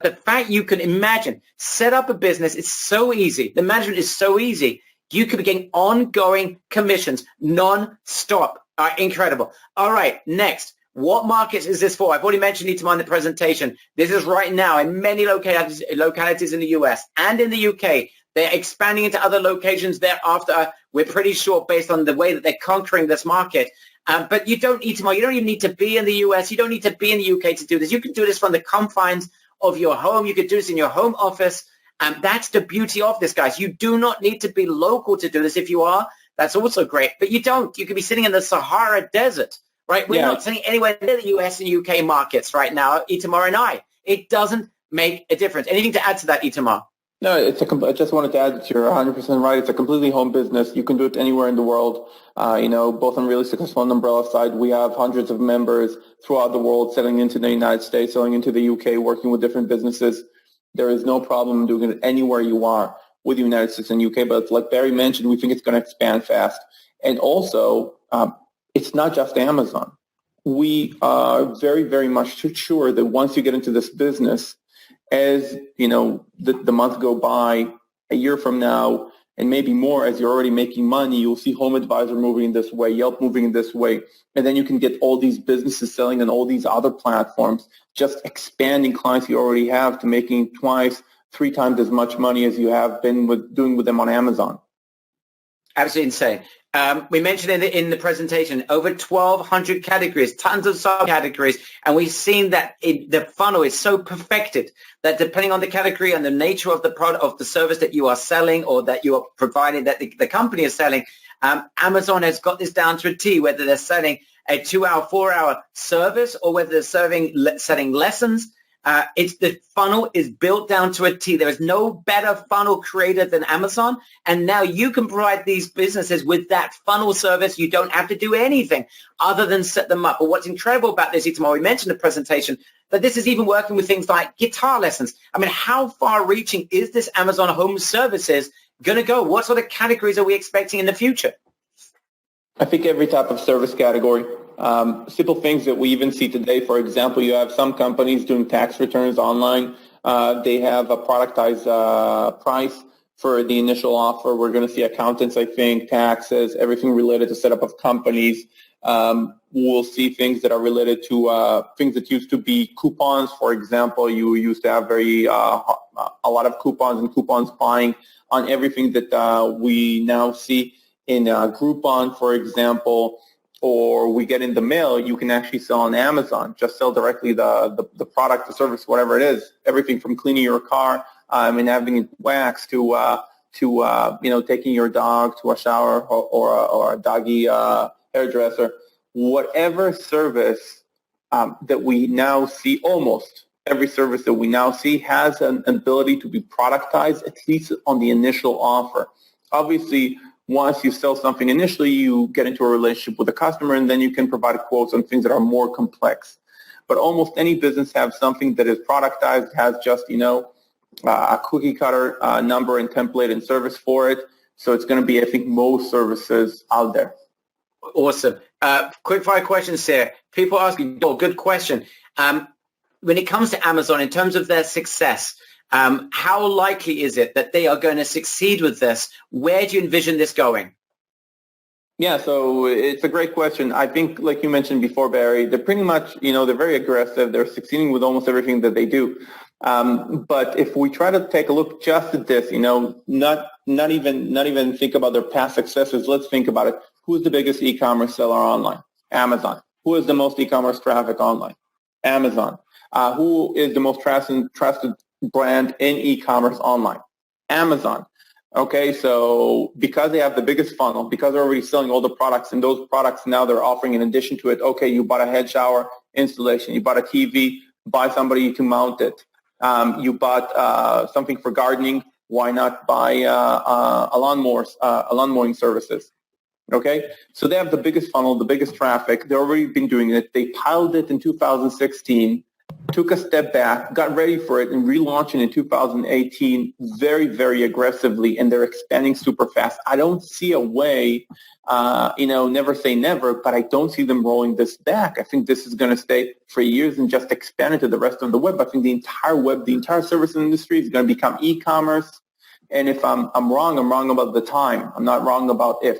S1: The fact you can imagine, set up a business, it's so easy. The management is so easy. You could be getting ongoing commissions, non-stop. Incredible. All right, next. What markets is this for? I've already mentioned it in the presentation. This is right now in many localities in the US and in the UK. They're expanding into other locations thereafter. We're pretty sure based on the way that they're conquering this market. But you don't need to. You don't even need to be in the US. You don't need to be in the UK to do this. You can do this from the confines of your home. You could do this in your home office. And that's the beauty of this, guys. You do not need to be local to do this. If you are, that's also great. But you don't. You could be sitting in the Sahara Desert, right? We're not sitting anywhere near the US and UK markets right now, Itamar and I. It doesn't make a difference. Anything to add to that, Itamar?
S2: No, I just wanted to add that you're 100% right. It's a completely home business. You can do it anywhere in the world. Both on Really Successful and Umbrella side, we have hundreds of members throughout the world selling into the United States, selling into the UK, working with different businesses. There is no problem doing it anywhere you are with the United States and UK. But like Barry mentioned, we think it's going to expand fast. And also, it's not just Amazon. We are very, very much sure that once you get into this business, as the months go by, a year from now, and maybe more, as you're already making money, you'll see HomeAdvisor moving this way, Yelp moving this way, and then you can get all these businesses selling on all these other platforms, just expanding clients you already have to making twice, 3 times as much money as you have been doing with them on Amazon.
S1: Absolutely insane. We mentioned in the presentation over 1,200 categories, tons of subcategories, and we've seen that the funnel is so perfected that depending on the category and the nature of the product, of the service that you are selling or that you are providing, that the company is selling, Amazon has got this down to a T, whether they're selling a 2-hour, 4-hour service or whether they're selling lessons. The funnel is built down to a T. There is no better funnel creator than Amazon. And now you can provide these businesses with that funnel service. You don't have to do anything other than set them up. But what's incredible about this, Itamar, we mentioned in the presentation, that this is even working with things like guitar lessons. I mean, how far-reaching is this Amazon Home Services going to go? What sort of categories are we expecting in the future?
S2: I think every type of service category. Simple things that we even see today. For example, you have some companies doing tax returns online. They have a productized price for the initial offer. We're going to see accountants, I think, taxes, everything related to setup of companies. We'll see things that are related to things that used to be coupons. For example, you used to have a lot of coupons and coupons buying on everything that we now see in Groupon, for example, or we get in the mail. You can actually sell on Amazon. Just sell directly the product, the service, whatever it is. Everything from cleaning your car and having it waxed to taking your dog to a shower or a doggy hairdresser. Whatever service that we now see, almost every service that we now see has an ability to be productized, at least on the initial offer. Obviously, once you sell something initially, you get into a relationship with the customer, and then you can provide quotes on things that are more complex. But almost any business has something that is productized, has just, a cookie cutter number and template and service for it. So it's going to be, I think, most services out there.
S1: Awesome. Quick fire questions here. People asking, good question. When it comes to Amazon, in terms of their success, how likely is it that they are going to succeed with this? Where do you envision this going?
S2: Yeah, so it's a great question. I think, like you mentioned before, Barry, they're pretty much, they're very aggressive. They're succeeding with almost everything that they do. But if we try to take a look just at this, not even think about their past successes, let's think about it. Who's the biggest e-commerce seller online? Amazon. Who has the most e-commerce traffic online? Amazon. Who is the most trusted brand in e-commerce online? Amazon. Okay, so because they have the biggest funnel, because they're already selling all the products, and those products now they're offering in addition to it, okay, you bought a head shower installation, you bought a TV, buy somebody to mount it. You bought something for gardening, why not buy a lawn mowing services? Okay, so they have the biggest funnel, the biggest traffic. They've already been doing it. They piloted it in 2016, took a step back, got ready for it, and relaunched it in 2018 very, very aggressively, and they're expanding super fast. I don't see a way, never say never, but I don't see them rolling this back. I think this is going to stay for years and just expand into the rest of the web. I think the entire web, the entire service industry is going to become e-commerce. And if I'm wrong, I'm wrong about the time. I'm not wrong about if.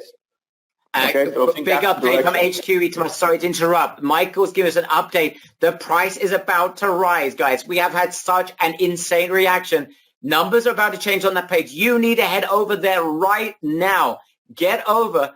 S2: Okay, so
S1: big update from HQ. Sorry to interrupt. Michael's giving us an update. The price is about to rise, guys. We have had such an insane reaction. Numbers are about to change on that page. You need to head over there right now. Get over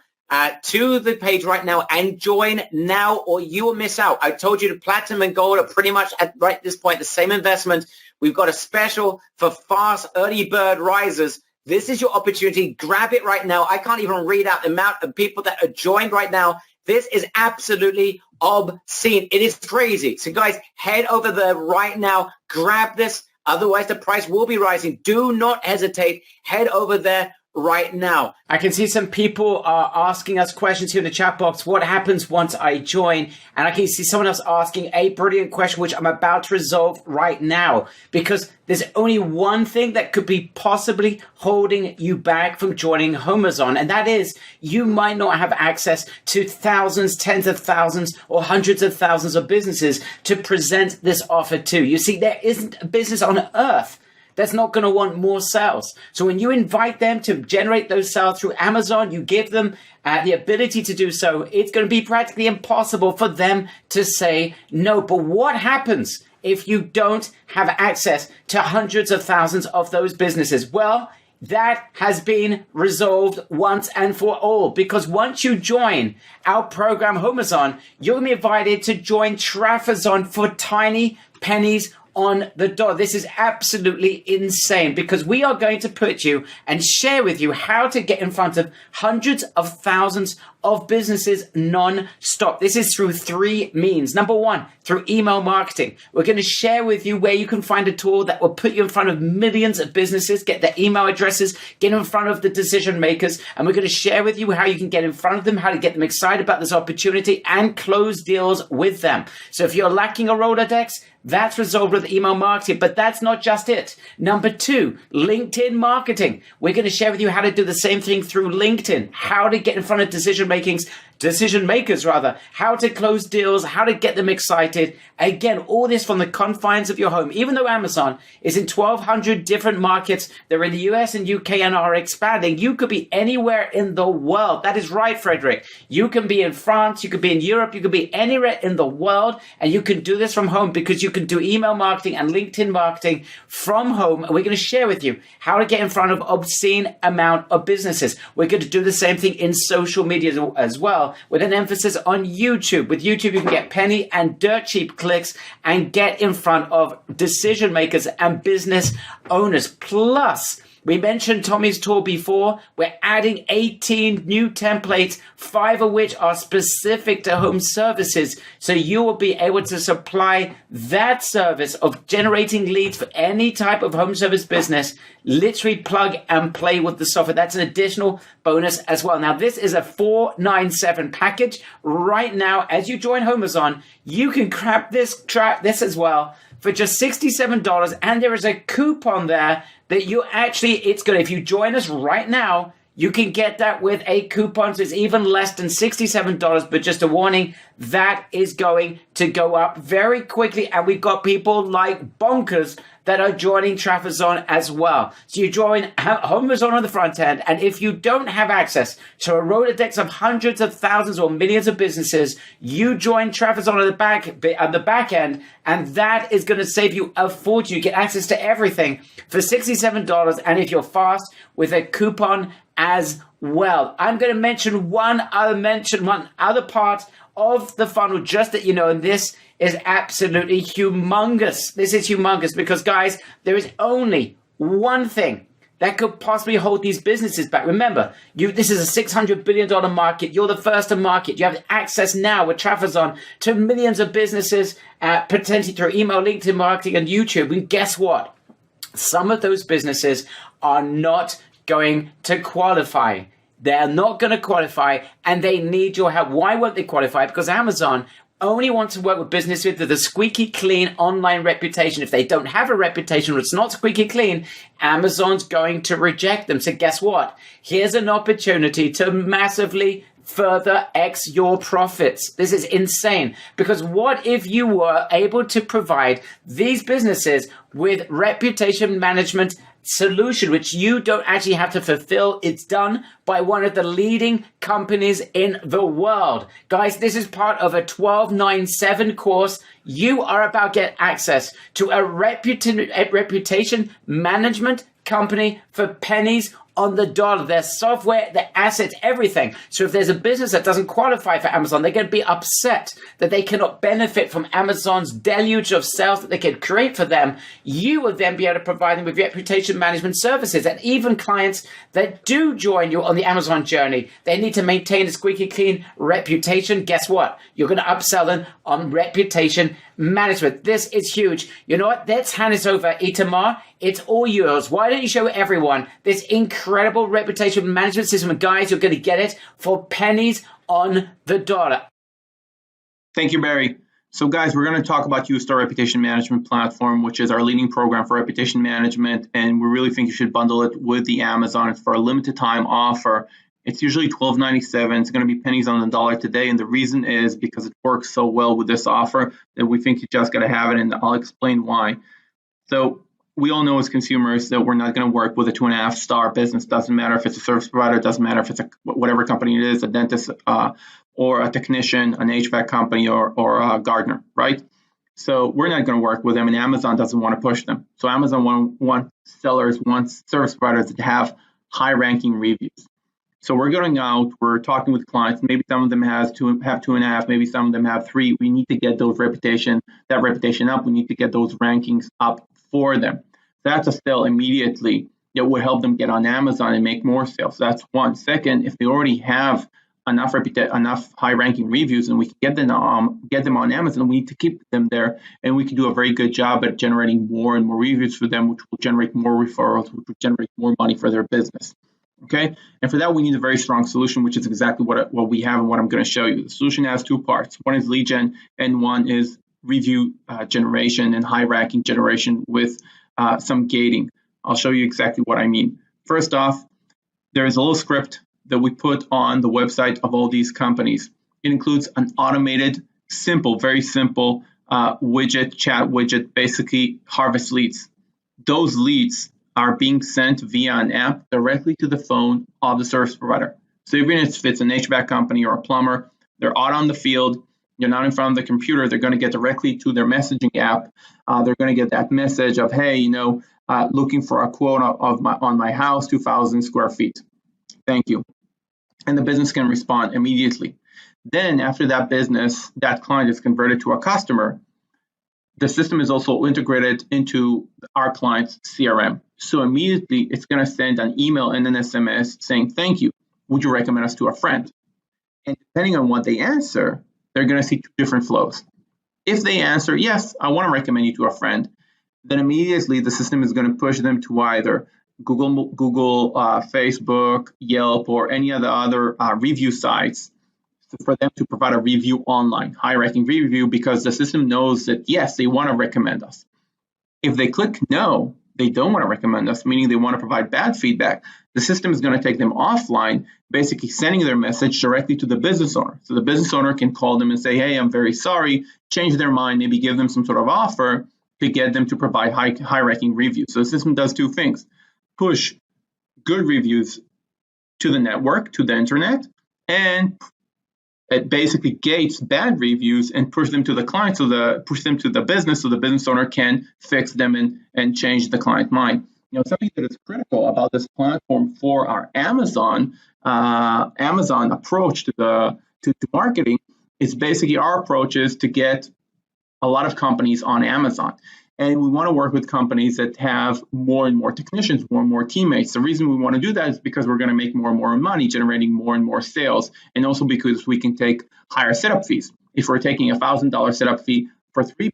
S1: to the page right now and join now, or you will miss out. I told you the platinum and gold are pretty much at right this point the same investment. We've got a special for fast early bird risers. This is your opportunity. Grab it right now. I can't even read out the amount of people that are joined right now. This is absolutely obscene. It is crazy. So guys, head over there right now. Grab this. Otherwise, the price will be rising. Do not hesitate. Head over there right now.
S4: I can see some people are asking us questions here in the chat box. What happens once I join? And I can see someone else asking a brilliant question, which I'm about to resolve right now, because there's only one thing that could be possibly holding you back from joining HomeZone, and that is you might not have access to thousands, tens of thousands, or hundreds of thousands of businesses to present this offer to. You see, there isn't a business on earth that's not going to want more sales. So when you invite them to generate those sales through Amazon, you give them the ability to do so, it's going to be practically impossible for them to say no. But what happens if you don't have access to hundreds of thousands of those businesses? Well, that has been resolved once and for all, because once you join our program HomeZone, you're going to be invited to join Trafazon for tiny pennies on the dot. This is absolutely insane, because we are going to put you and share with you how to get in front of hundreds of thousands of businesses non-stop. This is through three means. Number one, through email marketing. We're going to share with you where you can find a tool that will put you in front of millions of businesses, get their email addresses, get in front of the decision makers, and we're going to share with you how you can get in front of them, how to get them excited about this opportunity and close deals with them. So if you're lacking a Rolodex, that's resolved with email marketing, but that's not just it. Number two, LinkedIn marketing. We're going to share with you how to do the same thing through LinkedIn, how to get in front of decision makers, how to close deals, how to get them excited. Again, all this from the confines of your home. Even though Amazon is in 1,200 different markets, they're in the US and UK and are expanding. You could be anywhere in the world. That is right, Frederick. You can be in France, you could be in Europe, you could be anywhere in the world, and you can do this from home because you can do email marketing and LinkedIn marketing from home. And we're going to share with you how to get in front of obscene amount of businesses. We're going to do the same thing in social media as well, with an emphasis on YouTube. With YouTube, you can get penny and dirt cheap clicks and get in front of decision makers and business owners. Plus, we mentioned Tommy's tool before. We're adding 18 new templates, 5 of which are specific to home services. So you will be able to supply that service of generating leads for any type of home service business. Literally plug and play with the software. That's an additional bonus as well. Now, this is a $497 package. Right now, as you join HomeZone, you can grab this as well for just $67, and there is a coupon there that if you join us right now, you can get that with a coupon, so it's even less than $67, but just a warning, that is going to go up very quickly, and we've got people like Bonkers that are joining Trafazon as well. So you join Amazon on the front end, and if you don't have access to a Rolodex of hundreds of thousands or millions of businesses, you join Trafazon on the back end, and that is going to save you a fortune. You get access to everything for $67, and if you're fast, with a coupon as well. I'm going to mention one other part of the funnel, just that you know, and this is absolutely humongous. This is humongous because, guys, there is only one thing that could possibly hold these businesses back. Remember, this is a $600 billion market. You're the first to market. You have access now with Trafazon to millions of businesses, potentially through email, LinkedIn marketing, and YouTube. And guess what? Some of those businesses are not going to qualify. They're not going to qualify, and they need your help. Why won't they qualify? Because Amazon only wants to work with businesses with a squeaky clean online reputation. If they don't have a reputation or it's not squeaky clean, Amazon's going to reject them. So guess what? Here's an opportunity to massively further X your profits. This is insane, because what if you were able to provide these businesses with reputation management solution, which you don't actually have to fulfill? It's done by one of the leading companies in the world. Guys, this is part of a 1297 course. You are about to get access to a reputation management company for pennies on the dollar. Their software, their assets, everything. So if there's a business that doesn't qualify for Amazon, they're going to be upset that they cannot benefit from Amazon's deluge of sales that they can create for them. You will then be able to provide them with reputation management services. And even clients that do join you on the Amazon journey, they need to maintain a squeaky clean reputation. Guess what? You're going to upsell them on reputation management. This is huge. You know what? Let's hand this over. Itamar, it's all yours. Why don't you show everyone this incredible reputation management system? And guys, you're going to get it for pennies on the dollar.
S2: Thank you, Barry. So guys, we're going to talk about Ustar Reputation Management Platform, which is our leading program for reputation management. And we really think you should bundle it with the Amazon for a limited time offer. It's usually $12.97. It's going to be pennies on the dollar today. And the reason is because it works so well with this offer that we think you just got to have it. And I'll explain why. So we all know as consumers that we're not going to work with a 2.5-star business. Doesn't matter if it's a service provider. Doesn't matter if it's whatever company it is, a dentist or a technician, an HVAC company or a gardener, right? So we're not going to work with them, and Amazon doesn't want to push them. So Amazon wants service providers that have high-ranking reviews. So we're going out, we're talking with clients. Maybe some of them have 2.5, maybe some of them have 3. We need to get that reputation up. We need to get those rankings up for them. That's a sale immediately that would help them get on Amazon and make more sales. That's one. Second, if they already have enough high-ranking reviews and we can get them on Amazon, we need to keep them there, and we can do a very good job at generating more and more reviews for them, which will generate more referrals, which will generate more money for their business. Okay, and for that we need a very strong solution, which is exactly what we have and what I'm going to show you. The solution has 2 parts. One is lead gen, and one is review generation and high-ranking generation with some gating. I'll show you exactly what I mean. First off, there is a little script that we put on the website of all these companies. It includes an automated, very simple chat widget, basically harvest leads. Those leads are being sent via an app directly to the phone of the service provider. So even if it's an HVAC company or a plumber, they're out on the field, you're not in front of the computer, they're going to get directly to their messaging app. They're going to get that message of, hey, looking for a quote on my house, 2,000 square feet. Thank you. And the business can respond immediately. Then after that client is converted to a customer, the system is also integrated into our client's CRM. So immediately it's going to send an email and an SMS saying, thank you. Would you recommend us to a friend? And depending on what they answer, they're going to see 2 different flows. If they answer, yes, I want to recommend you to a friend, then immediately the system is going to push them to either Google, Facebook, Yelp, or any of the other review sites for them to provide a review online, high-ranking review, because the system knows that, yes, they want to recommend us. If they click no, they don't want to recommend us, meaning they want to provide bad feedback, the system is going to take them offline, basically sending their message directly to the business owner. So the business owner can call them and say, hey, I'm very sorry, change their mind, maybe give them some sort of offer, to get them to provide high-ranking reviews. So the system does two things: push good reviews to the network, to the internet, and it basically gates bad reviews and push them to the client, push them to the business, so the business owner can fix them and change the client mind. Something that is critical about this platform for our Amazon approach to marketing is basically our approach is to get a lot of companies on Amazon. And we want to work with companies that have more and more technicians, more and more teammates. The reason we want to do that is because we're going to make more and more money, generating more and more sales, and also because we can take higher setup fees. If we're taking a $1,000 setup fee for 3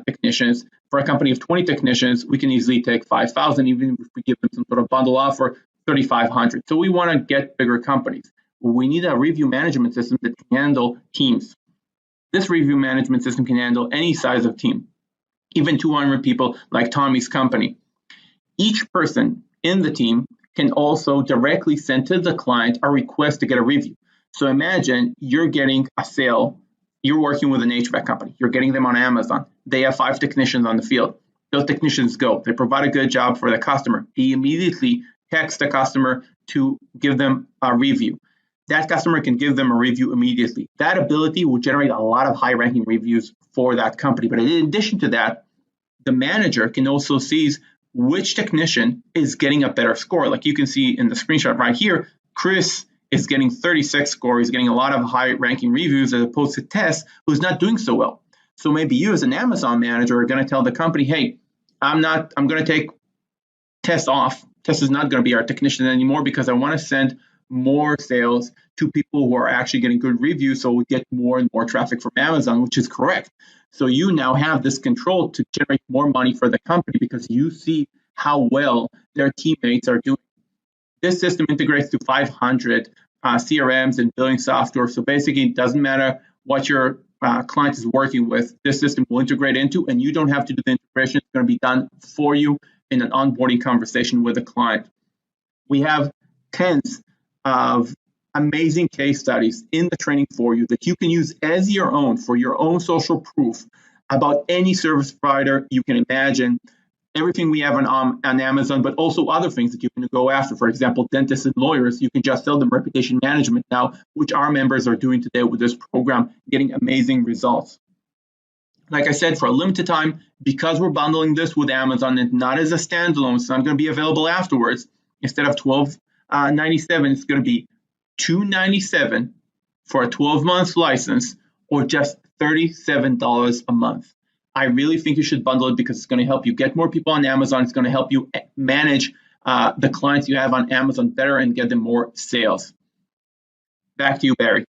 S2: technicians, for a company of 20 technicians, we can easily take $5,000, even if we give them some sort of bundle offer, $3,500. So we want to get bigger companies. We need a review management system that can handle teams. This review management system can handle any size of team, even 200 people like Tommy's company. Each person in the team can also directly send to the client a request to get a review. So imagine you're getting a sale, you're working with an HVAC company, you're getting them on Amazon. They have 5 technicians on the field. Those technicians go, they provide a good job for the customer. He immediately texts the customer to give them a review. That customer can give them a review immediately. That ability will generate a lot of high-ranking reviews for that company. But in addition to that, the manager can also see which technician is getting a better score. Like you can see in the screenshot right here, Chris is getting 36 score. He's getting a lot of high-ranking reviews as opposed to Tess, who's not doing so well. So maybe you as an Amazon manager are going to tell the company, hey, I'm going to take Tess off. Tess is not going to be our technician anymore because I want to send more sales to people who are actually getting good reviews, so we get more and more traffic from Amazon, which is correct. So you now have this control to generate more money for the company because you see how well their teammates are doing. This system integrates to 500 CRMs and billing software. So basically, it doesn't matter what your client is working with, this system will integrate into, and you don't have to do the integration. It's going to be done for you in an onboarding conversation with the client. We have tens of amazing case studies in the training for you that you can use as your own for your own social proof about any service provider you can imagine. Everything we have on Amazon, but also other things that you can go after. For example, dentists and lawyers, you can just sell them reputation management now, which our members are doing today with this program, getting amazing results. Like I said, for a limited time, because we're bundling this with Amazon and not as a standalone, it's not going to be available afterwards. Instead of $12.97, it's going to be $2.97 for a 12-month license, or just $37 a month. I really think you should bundle it because it's going to help you get more people on Amazon. It's going to help you manage the clients you have on Amazon better and get them more sales. Back to you, Barry.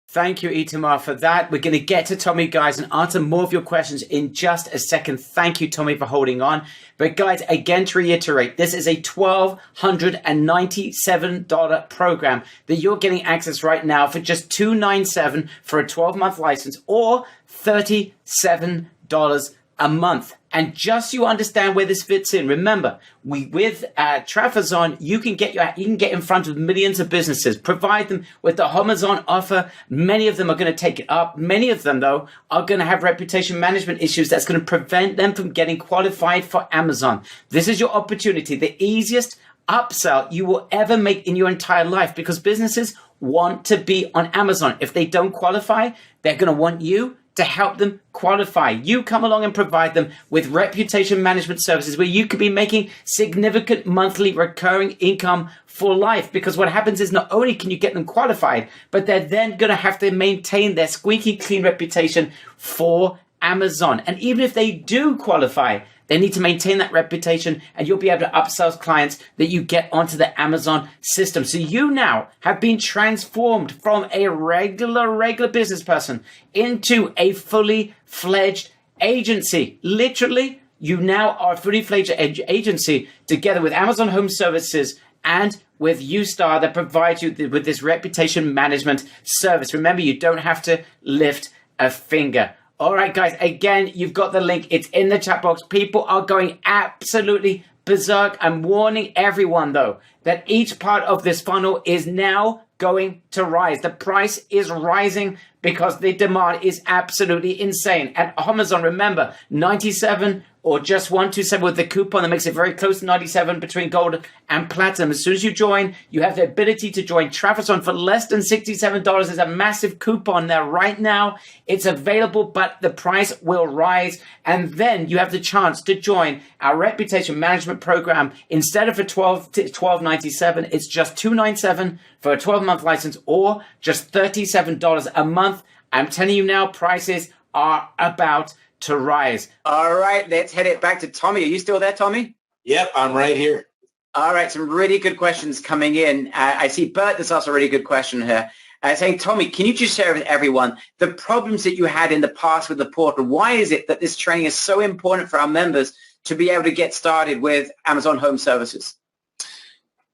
S4: Thank you, Itamar, for that. We're going to get to Tommy, guys, and answer more of your questions in just a second. Thank you, Tommy, for holding on. But guys, again, to reiterate, this is a $1,297 program that you're getting access right now for just $297 for a 12-month license, or $37 a month. And just so you understand where this fits in, remember, with Trafazon, you can get in front of millions of businesses, provide them with the Amazon offer. Many of them are going to take it up. Many of them, though, are going to have reputation management issues that's going to prevent them from getting qualified for Amazon. This is your opportunity, the easiest upsell you will ever make in your entire life, because businesses want to be on Amazon. If they don't qualify, they're going to want you to help them qualify. You come along and provide them with reputation management services where you could be making significant monthly recurring income for life. Because what happens is not only can you get them qualified, but they're then going to have to maintain their squeaky clean reputation for Amazon. And even if they do qualify, they need to maintain that reputation, and you'll be able to upsell clients that you get onto the Amazon system. So you now have been transformed from a regular business person into a fully fledged agency. Literally, you now are a fully fledged agency together with Amazon Home Services and with Ustar that provides you with this reputation management service. Remember, you don't have to lift a finger. All right, guys, again, you've got the link. It's in the chat box. People are going absolutely berserk. I'm warning everyone, though, that each part of this funnel is now going to rise. The price is rising because the demand is absolutely insane. At Amazon, remember, 97 or just 127 with the coupon that makes it very close to 97 between gold and platinum. As soon as you join, you have the ability to join TrafficZone for less than $67. There's a massive coupon there right now. It's available, but the price will rise. And then you have the chance to join our reputation management program. Instead of for $12.97, it's just $297 for a 12-month license or just $37 a month. I'm telling you now, prices are about to rise.
S1: All right, let's head it back to Tommy. Are you still there, Tommy?
S3: Yep, I'm right here.
S1: All right, some really good questions coming in. I see Bert has asked a really good question here, saying, Tommy, can you just share with everyone the problems that you had in the past with the portal? Why is it that this training is so important for our members to be able to get started with Amazon Home Services?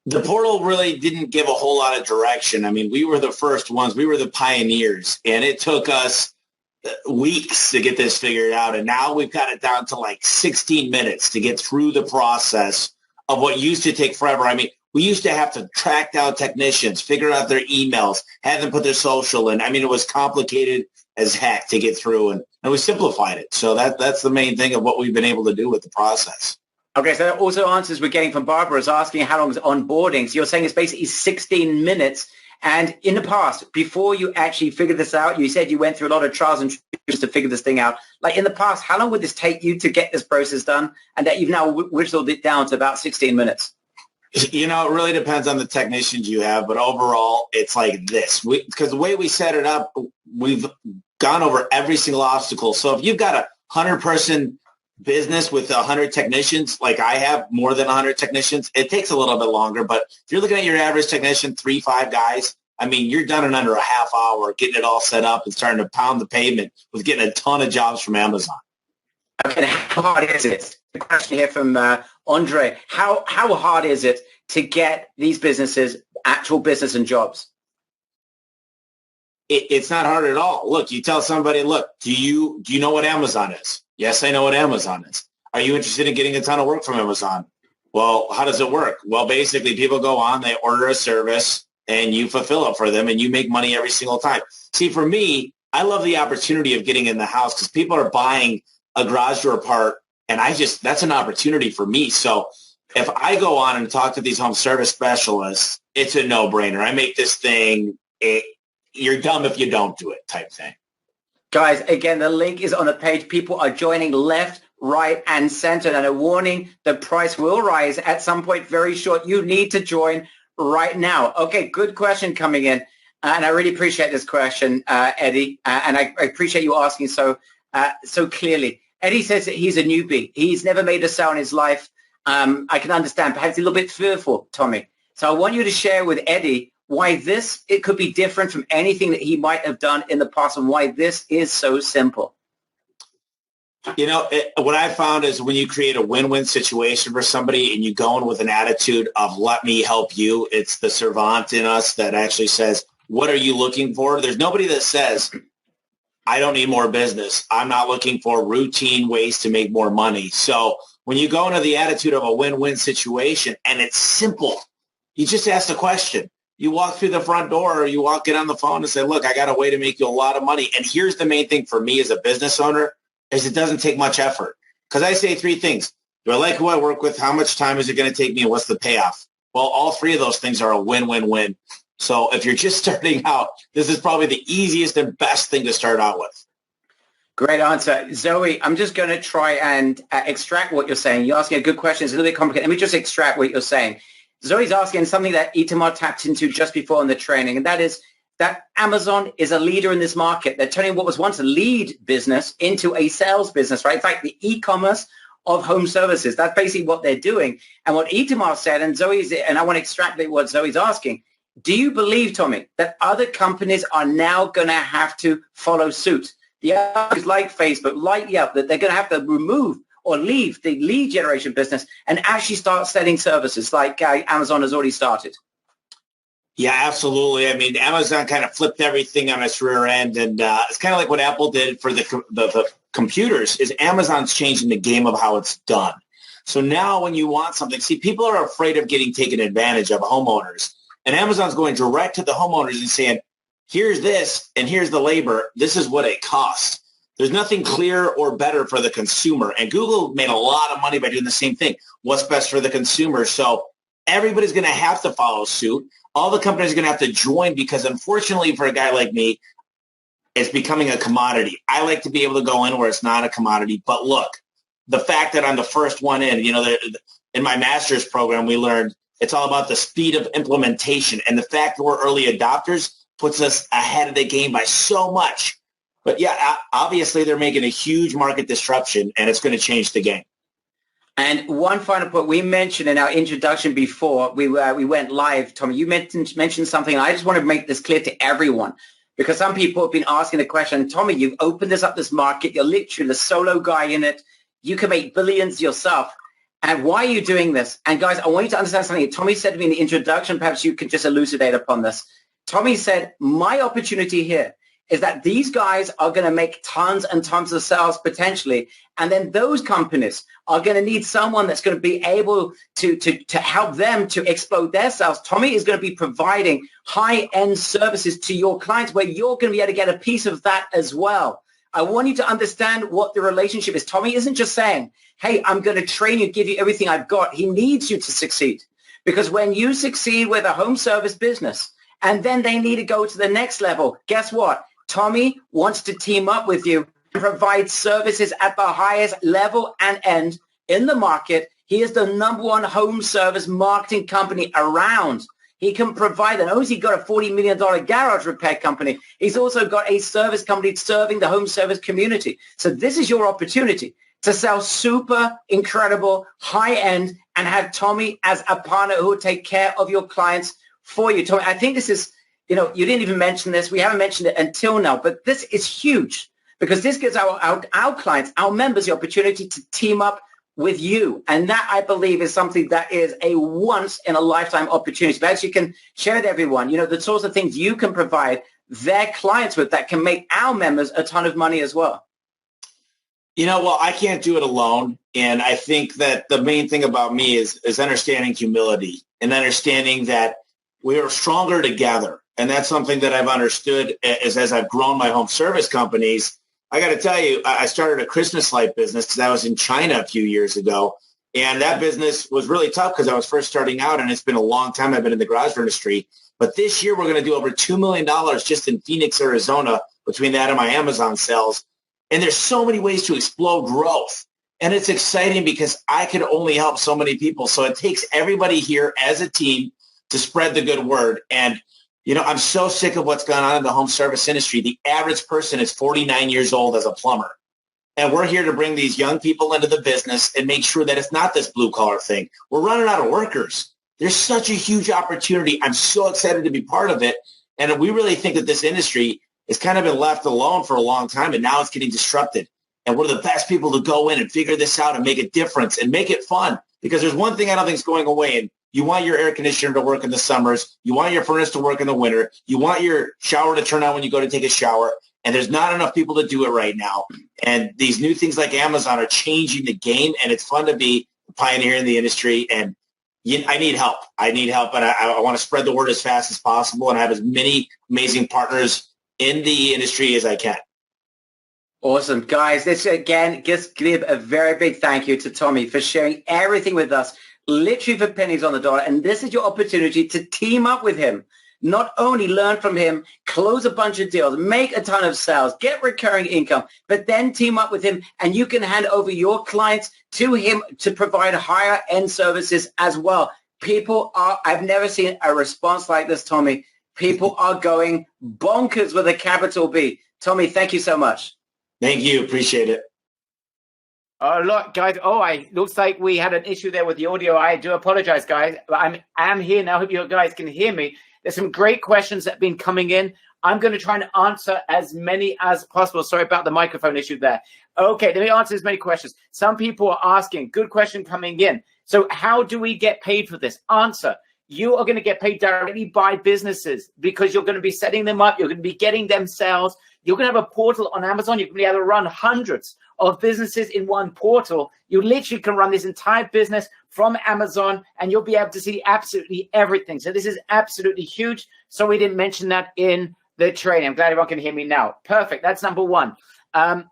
S3: The portal really didn't give a whole lot of direction. I mean, we were the first ones. We were the pioneers, and it took us weeks to get this figured out. And now we've got it down to like 16 minutes to get through the process of what used to take forever. I mean, we used to have to track down technicians, figure out their emails, have them put their social in. I mean, it was complicated as heck to get through, and we simplified it. So that's the main thing of what we've been able to do with the process.
S1: Okay, so that also answers we're getting from Barbara is asking how long is onboarding. So you're saying it's basically 16 minutes. And in the past, before you actually figured this out, you said you went through a lot of trials and tribulations to figure this thing out. Like in the past, how long would this take you to get this process done? And that you've now whittled it down to about 16 minutes?
S3: You know, it really depends on the technicians you have. But overall, it's like this. Because the way we set it up, we've gone over every single obstacle. So if you've got a 100-person business with 100 technicians, like I have more than 100 technicians, it takes a little bit longer. But if you're looking at your average technician, 3-5 guys, I mean, you're done in under a half hour getting it all set up and starting to pound the pavement with getting a ton of jobs from Amazon.
S1: Okay, how hard is it? The question here from Andre, how hard is it to get these businesses actual business and jobs?
S3: It's not hard at all. Look, you tell somebody, look, do you know what Amazon is? Yes, I know what Amazon is. Are you interested in getting a ton of work from Amazon? Well, how does it work? Well, basically, people go on, they order a service, and you fulfill it for them, and you make money every single time. See, for me, I love the opportunity of getting in the house because people are buying a garage door part, and that's an opportunity for me. So if I go on and talk to these home service specialists, it's a no-brainer. I make this thing, you're dumb if you don't do it type thing.
S1: Guys, again, the link is on the page. People are joining left, right, and center. And a warning, the price will rise at some point very short. You need to join right now. Okay, good question coming in. And I really appreciate this question, Eddie. And I appreciate you asking so clearly. Eddie says that he's a newbie. He's never made a sale in his life. I can understand. Perhaps a little bit fearful, Tommy. So I want you to share with Eddie why it could be different from anything that he might have done in the past and why this is so simple.
S3: You know, what I found is when you create a win-win situation for somebody and you go in with an attitude of let me help you, it's the servant in us that actually says, what are you looking for? There's nobody that says, I don't need more business. I'm not looking for routine ways to make more money. So when you go into the attitude of a win-win situation and it's simple, you just ask the question. You walk through the front door or you get on the phone and say, look, I got a way to make you a lot of money. And here's the main thing for me as a business owner is it doesn't take much effort. Because I say 3 things. Do I like who I work with? How much time is it going to take me? And what's the payoff? Well, all 3 of those things are a win-win-win. So if you're just starting out, this is probably the easiest and best thing to start out with.
S1: Great answer. Zoe, I'm just going to try and extract what you're saying. You're asking a good question. It's a little bit complicated. Let me just extract what you're saying. Zoe's asking something that Itamar tapped into just before in the training, and that is that Amazon is a leader in this market. They're turning what was once a lead business into a sales business, right? In fact, the e-commerce of home services. That's basically what they're doing. And what Itamar said, and I want to extrapolate what Zoe's asking, do you believe, Tommy, that other companies are now going to have to follow suit? The others like Facebook, like Yelp, that they're going to have to remove or leave the lead generation business and actually start selling services like Amazon has already started?
S3: Yeah, absolutely. I mean, Amazon kind of flipped everything on its rear end, and it's kind of like what Apple did for the computers is Amazon's changing the game of how it's done. So now when you want something, see, people are afraid of getting taken advantage of, homeowners, and Amazon's going direct to the homeowners and saying, here's this and here's the labor. This is what it costs. There's nothing clearer or better for the consumer. And Google made a lot of money by doing the same thing. What's best for the consumer? So everybody's going to have to follow suit. All the companies are going to have to join because, unfortunately, for a guy like me, it's becoming a commodity. I like to be able to go in where it's not a commodity. But look, the fact that I'm the first one in, in my master's program, we learned it's all about the speed of implementation. And the fact that we're early adopters puts us ahead of the game by so much. But yeah, obviously they're making a huge market disruption, and it's going to change the game.
S1: And one final point we mentioned in our introduction before we went live, Tommy, you mentioned something, and I just want to make this clear to everyone because some people have been asking the question, Tommy, you've opened this market. You're literally the solo guy in it. You can make billions yourself. And why are you doing this? And guys, I want you to understand something. Tommy said to me in the introduction, perhaps you could just elucidate upon this. Tommy said, my opportunity here is that these guys are going to make tons and tons of sales potentially. And then those companies are going to need someone that's going to be able to help them to explode their sales. Tommy is going to be providing high-end services to your clients where you're going to be able to get a piece of that as well. I want you to understand what the relationship is. Tommy isn't just saying, hey, I'm going to train you, give you everything I've got. He needs you to succeed because when you succeed with a home service business and then they need to go to the next level, guess what? Tommy wants to team up with you and provide services at the highest level and end in the market. He is the #1 home service marketing company around. He can provide, and he's got a $40 million garage repair company. He's also got a service company serving the home service community. So this is your opportunity to sell super incredible high end and have Tommy as a partner who will take care of your clients for you. Tommy, I think this is, you didn't even mention this. We haven't mentioned it until now, but this is huge because this gives our clients, our members, the opportunity to team up with you. And that, I believe, is something that is a once-in-a-lifetime opportunity. Perhaps you can share with everyone, the sorts of things you can provide their clients with that can make our members a ton of money as well.
S3: Well, I can't do it alone. And I think that the main thing about me is understanding humility and understanding that we are stronger together. And that's something that I've understood as I've grown my home service companies. I got to tell you, I started a Christmas light business because I was in China a few years ago. And that business was really tough because I was first starting out, and it's been a long time I've been in the garage industry. But this year, we're going to do over $2 million just in Phoenix, Arizona, between that and my Amazon sales. And there's so many ways to explode growth. And it's exciting because I can only help so many people. So it takes everybody here as a team to spread the good word. And I'm so sick of what's going on in the home service industry. The average person is 49 years old as a plumber. And we're here to bring these young people into the business and make sure that it's not this blue-collar thing. We're running out of workers. There's such a huge opportunity. I'm so excited to be part of it. And we really think that this industry has kind of been left alone for a long time, and now it's getting disrupted. And we're the best people to go in and figure this out and make a difference and make it fun. Because there's one thing I don't think is going away, and you want your air conditioner to work in the summers. You want your furnace to work in the winter. You want your shower to turn on when you go to take a shower. And there's not enough people to do it right now. And these new things like Amazon are changing the game. And it's fun to be a pioneer in the industry. And I need help. And I want to spread the word as fast as possible and have as many amazing partners in the industry as I can.
S1: Awesome. Guys, this again, just give a very big thank you to Tommy for sharing everything with us. Literally for pennies on the dollar. And this is your opportunity to team up with him. Not only learn from him, close a bunch of deals, make a ton of sales, get recurring income, but then team up with him and you can hand over your clients to him to provide higher end services as well. I've never seen a response like this, Tommy. People are going bonkers with a capital B. Tommy, thank you so much.
S3: Thank you. Appreciate it.
S4: Oh, look, guys. Looks like we had an issue there with the audio. I do apologize, guys. I'm here now. Hope you guys can hear me. There's some great questions that have been coming in. I'm going to try and answer as many as possible. Sorry about the microphone issue there. Okay, let me answer as many questions. Some people are asking, good question coming in. So how do we get paid for this? Answer. You are going to get paid directly by businesses because you're going to be setting them up. You're going to be getting them sales. You're going to have a portal on Amazon. You're going to be able to run hundreds of businesses in one portal. You literally can run this entire business from Amazon and you'll be able to see absolutely everything. So this is absolutely huge. So we didn't mention that in the training. I'm glad everyone can hear me now. Perfect. That's number one.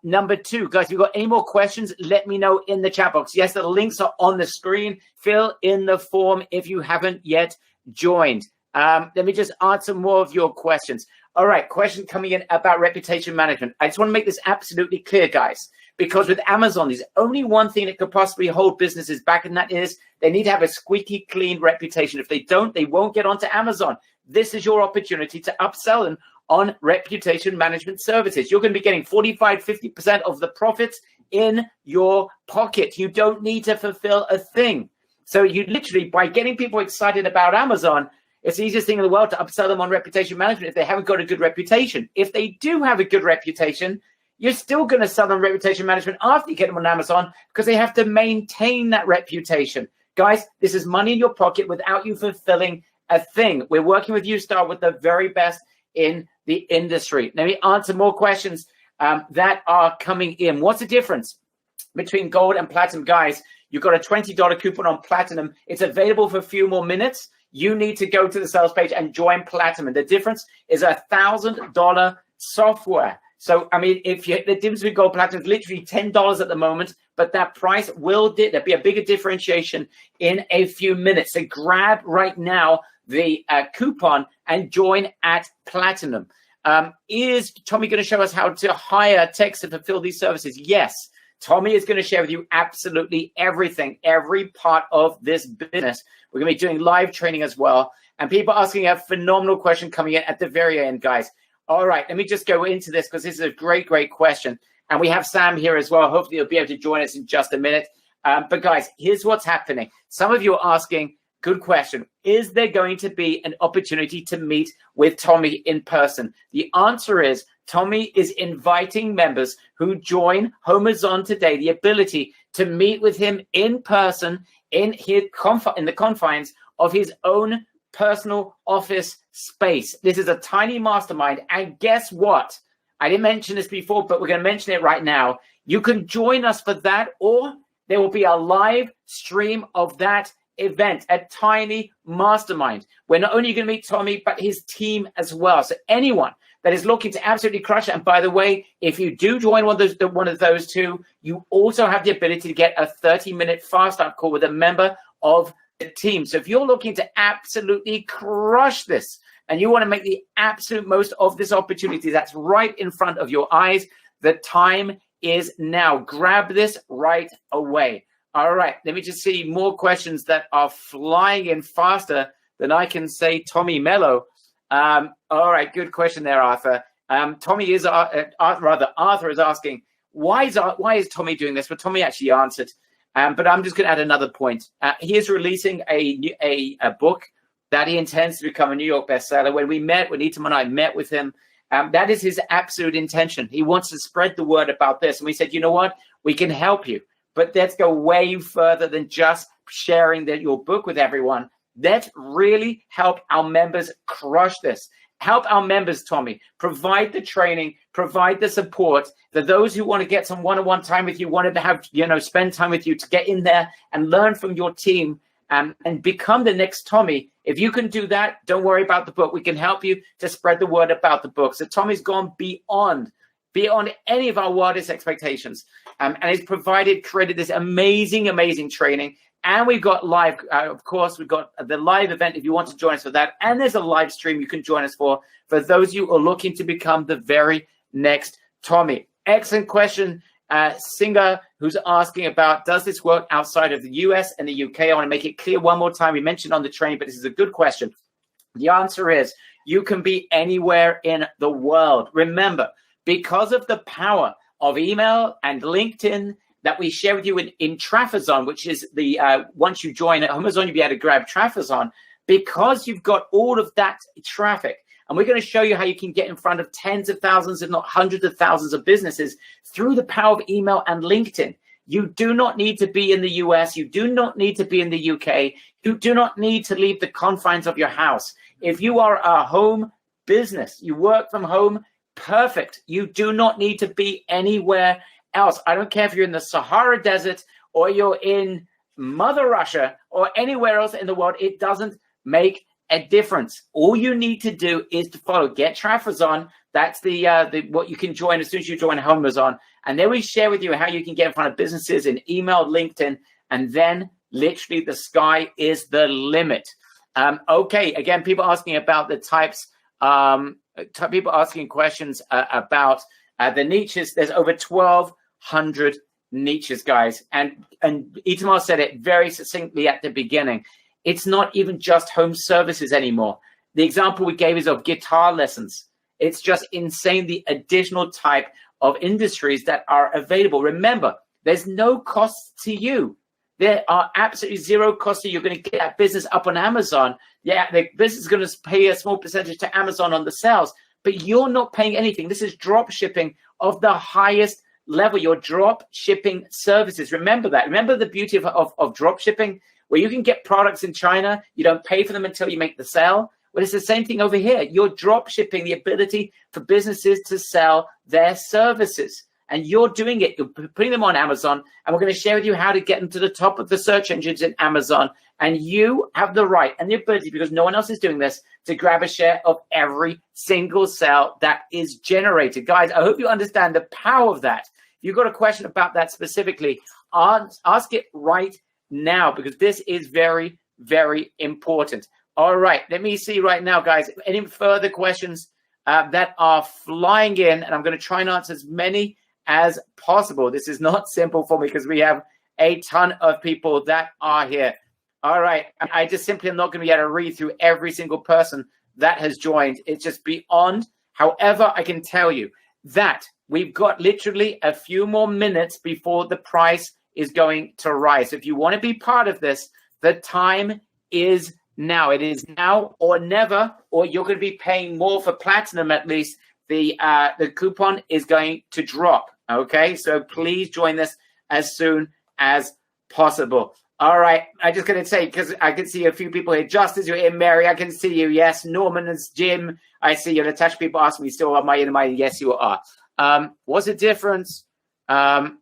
S4: Number two, guys, if you've got any more questions, let me know in the chat box. Yes, the links are on the screen. Fill in the form if you haven't yet joined. Let me just answer more of your questions. All right, question coming in about reputation management. I just want to make this absolutely clear, guys, because with Amazon, there's only one thing that could possibly hold businesses back, and that is they need to have a squeaky clean reputation. If they don't, they won't get onto Amazon. This is your opportunity to upsell them on reputation management services. You're going to be getting 45, 50% of the profits in your pocket. You don't need to fulfill a thing. So you literally, by getting people excited about Amazon, it's the easiest thing in the world to upsell them on reputation management if they haven't got a good reputation. If they do have a good reputation, you're still going to sell them reputation management after you get them on Amazon because they have to maintain that reputation. Guys, this is money in your pocket without you fulfilling a thing. We're working with Ustar with the very best in the industry. Let me answer more questions that are coming in. What's the difference between gold and platinum? Guys, you've got a $20 coupon on platinum. It's available for a few more minutes. You need to go to the sales page and join platinum. And the difference is $1,000 software. So, I mean, the difference between gold and platinum is literally $10 at the moment, but that price will, there'll be a bigger differentiation in a few minutes. So grab right now the coupon and join at platinum. Is Tommy going to show us how to hire techs to fulfill these services? Yes. Tommy is going to share with you absolutely everything, every part of this business. We're going to be doing live training as well. And people asking a phenomenal question coming in at the very end, guys. All right, let me just go into this because this is a great, great question. And we have Sam here as well. Hopefully he'll be able to join us in just a minute. But guys, here's what's happening. Some of you are asking, good question, is there going to be an opportunity to meet with Tommy in person? The answer is Tommy is inviting members who join HomeZon today the ability to meet with him in person in the confines of his own personal office space. This is a tiny mastermind. And guess what? I didn't mention this before, but we're going to mention it right now. You can join us for that, or there will be a live stream of that event, a tiny mastermind. We're not only going to meet Tommy, but his team as well. So anyone that is looking to absolutely crush it. And by the way, if you do join one of those two, you also have the ability to get a 30-minute fast start call with a member of the team. So if you're looking to absolutely crush this and you want to make the absolute most of this opportunity that's right in front of your eyes, the time is now. Grab this right away. All right, let me just see more questions that are flying in faster than I can say Tommy Mello. All right, good question there, Arthur. Arthur is asking, why is Tommy doing this? But Tommy actually answered. But I'm just going to add another point. He is releasing a book that he intends to become a New York bestseller. When Itam and I met with him, that is his absolute intention. He wants to spread the word about this. And we said, you know what? We can help you. But let's go way further than just sharing your book with everyone. Let's really help our members crush this. Help our members, Tommy. Provide the training, provide the support for those who want to get some one-on-one time with you, wanted to have, spend time with you to get in there and learn from your team and become the next Tommy. If you can do that, don't worry about the book. We can help you to spread the word about the book. So Tommy's gone beyond any of our wildest expectations and has created this amazing, amazing training. And we've got live, of course, we've got the live event if you want to join us for that. And there's a live stream you can join us for those of you who are looking to become the very next Tommy. Excellent question, Singer, who's asking about, does this work outside of the US and the UK? I want to make it clear one more time. We mentioned on the training, but this is a good question. The answer is you can be anywhere in the world. Remember, because of the power of email and LinkedIn that we share with you in Trafazon, which is the once you join at HomeZon, you'll be able to grab Trafazon, because you've got all of that traffic. And we're going to show you how you can get in front of tens of thousands, if not hundreds of thousands of businesses through the power of email and LinkedIn. You do not need to be in the US. You do not need to be in the UK. You do not need to leave the confines of your house. If you are a home business, you work from home, perfect. You do not need to be anywhere else. I don't care if you're in the Sahara Desert or you're in Mother Russia or anywhere else in the world. It doesn't make a difference. All you need to do is to follow Get Trafazon. That's the what you can join as soon as you join Amazon. And then we share with you how you can get in front of businesses in email, LinkedIn, and then literally the sky is the limit. Okay, again, people asking about the types, people asking questions about the niches. There's over 1,200 niches, guys. And Itamar said it very succinctly at the beginning. It's not even just home services anymore. The example we gave is of guitar lessons. It's just insane the additional type of industries that are available. Remember, there's no cost to you. There are absolutely zero costs. You're going to get that business up on Amazon. Yeah, the business is going to pay a small percentage to Amazon on the sales, but you're not paying anything. This is drop shipping of the highest level, your drop shipping services. Remember that. Remember the beauty of drop shipping, where you can get products in China. You don't pay for them until you make the sale. Well, it's the same thing over here. You're drop shipping the ability for businesses to sell their services. And you're doing it. You're putting them on Amazon. And we're going to share with you how to get them to the top of the search engines in Amazon. And you have the right and the ability, because no one else is doing this, to grab a share of every single sale that is generated. Guys, I hope you understand the power of that. If you've got a question about that specifically, ask it right now, because this is very, very important. All right, let me see right now, guys, any further questions that are flying in, and I'm going to try and answer as many as possible. This is not simple for me because we have a ton of people that are here. All right, I just simply am not going to be able to read through every single person that has joined. It's just beyond. However, I can tell you that we've got literally a few more minutes before the price is going to rise. If you want to be part of this, the time is now. It is now or never, or you're going to be paying more for platinum. At least the coupon is going to drop. Okay, so please join this as soon as possible. All right, I'm just going to say, because I can see a few people here. Justice, you're in. Mary, I can see you. Yes. Norman and Jim, I see you. Natasha, people ask me, still am I in my? Yes, you are. What's the difference? Answer,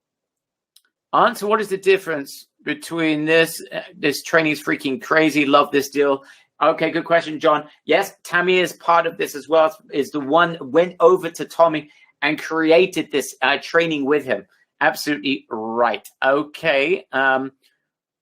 S4: what is the difference between this? This training is freaking crazy. Love this deal. Okay, good question, John. Yes, Tammy is part of this as well. Is the one went over to Tommy and created this training with him. Absolutely right. Okay.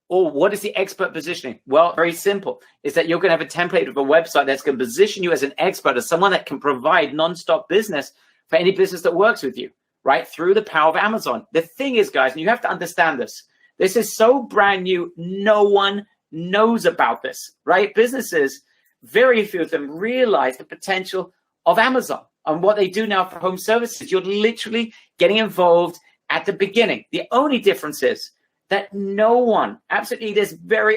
S4: What is the expert positioning? Well, very simple. Is that you're going to have a template of a website that's going to position you as an expert, as someone that can provide nonstop business for any business that works with you, right? Through the power of Amazon. The thing is, guys, and you have to understand this. This is so brand new. No one knows about this, right? Businesses, very few of them realize the potential of Amazon and what they do now for home services. You're literally getting involved at the beginning. The only difference is that no one, absolutely,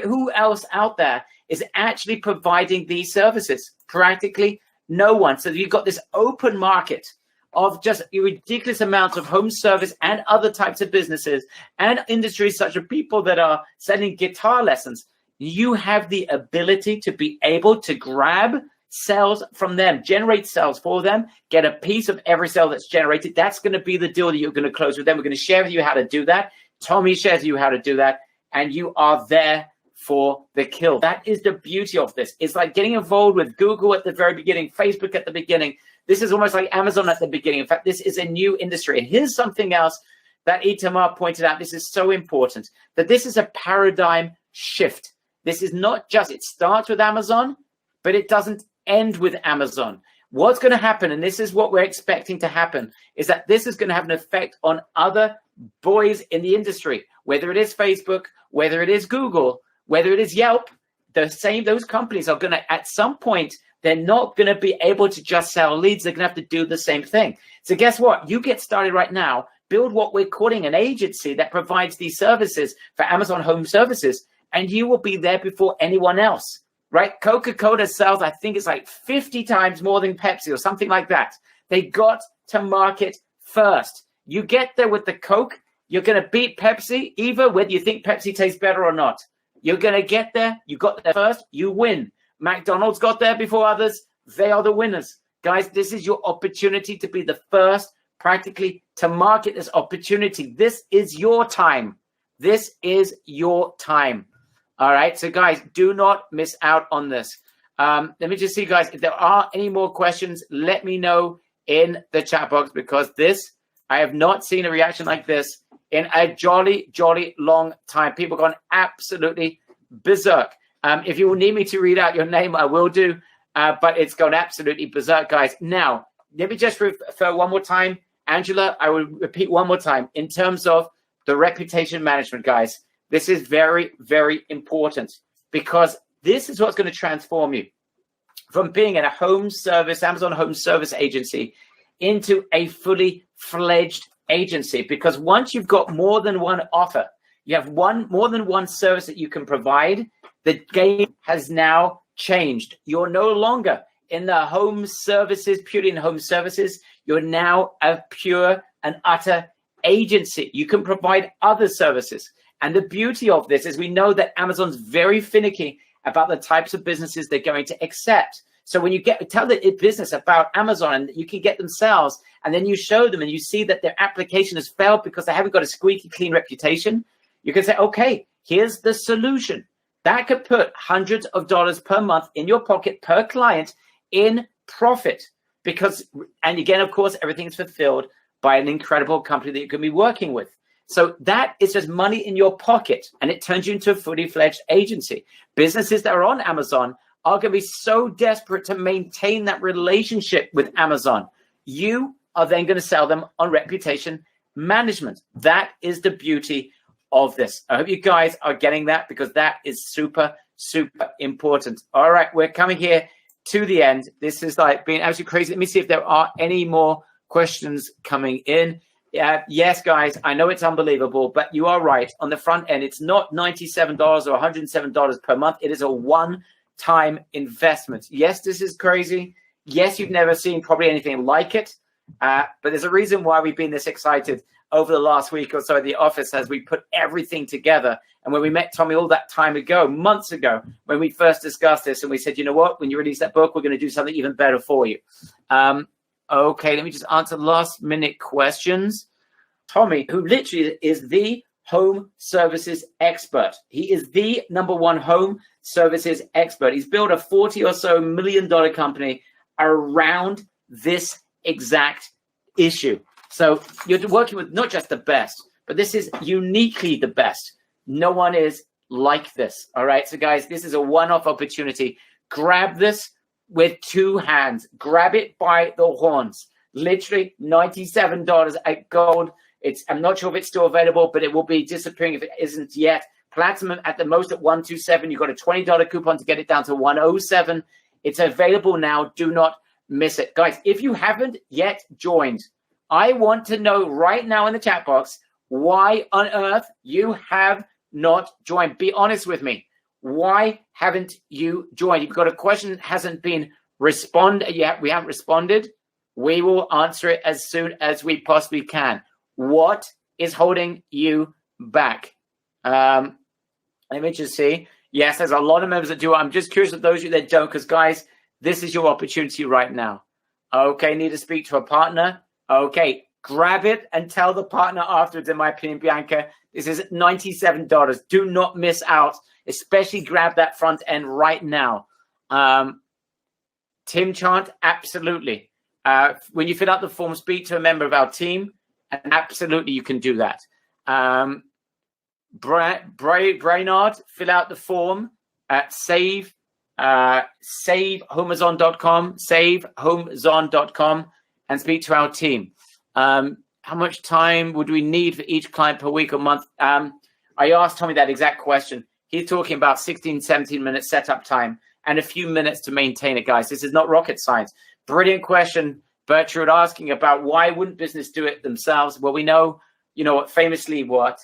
S4: who else out there is actually providing these services? Practically no one. So you've got this open market of just ridiculous amounts of home service and other types of businesses and industries, such as people that are selling guitar lessons. You have the ability to be able to grab sales from them, generate sales for them, get a piece of every sale that's generated. That's going to be the deal that you're going to close with them. We're going to share with you how to do that. Tommy shares with you how to do that, and you are there for the kill. That is the beauty of this. It's like getting involved with Google at the very beginning, Facebook at the beginning. This is almost like Amazon at the beginning. In fact, this is a new industry. And here's something else that Itamar pointed out. This is so important, that this is a paradigm shift. This is not just, it starts with Amazon, but it doesn't end with Amazon. What's going to happen, and this is what we're expecting to happen, is that this is going to have an effect on other boys in the industry, whether it is Facebook, whether it is Google, whether it is Yelp. Those companies are going to, at some point, they're not going to be able to just sell leads. They're going to have to do the same thing. So guess what? You get started right now, build what we're calling an agency that provides these services for Amazon Home Services, and you will be there before anyone else, right? Coca-Cola sells, I think it's like 50 times more than Pepsi or something like that. They got to market first. You get there with the Coke, you're going to beat Pepsi, either whether you think Pepsi tastes better or not. You're going to get there. You got there first, you win. McDonald's got there before others. They are the winners. Guys, this is your opportunity to be the first practically to market this opportunity. This is your time. This is your time. All right. So guys, do not miss out on this. Let me just see, guys, if there are any more questions, let me know in the chat box, because I have not seen a reaction like this in a jolly, jolly long time. People gone absolutely berserk. If you will need me to read out your name, I will do, but it's gone absolutely berserk, guys. Now, let me just refer one more time. Angela, I will repeat one more time. In terms of the reputation management, guys, this is very, very important, because this is what's going to transform you from being in a home service, Amazon home service agency, into a fully fledged agency. Because once you've got more than one offer, you have more than one service that you can provide, the game has now changed. You're no longer in the home services, purely in home services. You're now a pure and utter agency. You can provide other services. And the beauty of this is we know that Amazon's very finicky about the types of businesses they're going to accept. So when you tell the business about Amazon, and you can get themselves, and then you show them and you see that their application has failed because they haven't got a squeaky clean reputation, you can say, okay, here's the solution. That could put hundreds of dollars per month in your pocket per client in profit. And again, of course, everything is fulfilled by an incredible company that you can be working with. So that is just money in your pocket, and it turns you into a fully fledged agency. Businesses that are on Amazon are going to be so desperate to maintain that relationship with Amazon. You are then going to sell them on reputation management. That is the beauty of this. I hope you guys are getting that, because that is super, super important. All right, we're coming here to the end. This is like being absolutely crazy. Let me see if there are any more questions coming in. Yes, guys, I know it's unbelievable, but you are right. On the front end, it's not $97 or $107 per month. It is a one-time investment. Yes, this is crazy. Yes, you've never seen probably anything like it, but there's a reason why we've been this excited over the last week or so at the office as we put everything together. And when we met Tommy all that time ago, months ago, when we first discussed this, and we said, you know what, when you release that book, we're going to do something even better for you. Okay, let me just answer last minute questions. Tommy, who literally is the home services expert. He is the #1 home services expert. He's built a $40 million or so company around this exact issue. So you're working with not just the best, but this is uniquely the best. No one is like this. All right. So guys, this is a one-off opportunity. Grab this with two hands. Grab it by the horns. Literally $97 at gold. I'm not sure if it's still available, but it will be disappearing if it isn't yet. Platinum at the most at $127. You've got a $20 coupon to get it down to $107. It's available now. Do not miss it. Guys, if you haven't yet joined, I want to know right now in the chat box why on earth you have not joined. Be honest with me. Why haven't you joined? You've got a question that hasn't been responded yet. We haven't responded. We will answer it as soon as we possibly can. What is holding you back? Let me just see. Yes, there's a lot of members that do it. I'm just curious of those of you that don't, because guys, this is your opportunity right now. Okay, need to speak to a partner. Okay, grab it and tell the partner afterwards, in my opinion, Bianca. This is $97. Do not miss out. Especially grab that front end right now. Tim Chant, absolutely. When you fill out the form, speak to a member of our team, and absolutely you can do that. Brainard, fill out the form at savehomazon.com, and speak to our team. How much time would we need for each client per week or month? I asked Tommy that exact question. He's talking about 16, 17 minutes setup time and a few minutes to maintain it, guys. This is not rocket science. Brilliant question, Bertrand, asking about why wouldn't business do it themselves? Well, we know, famously what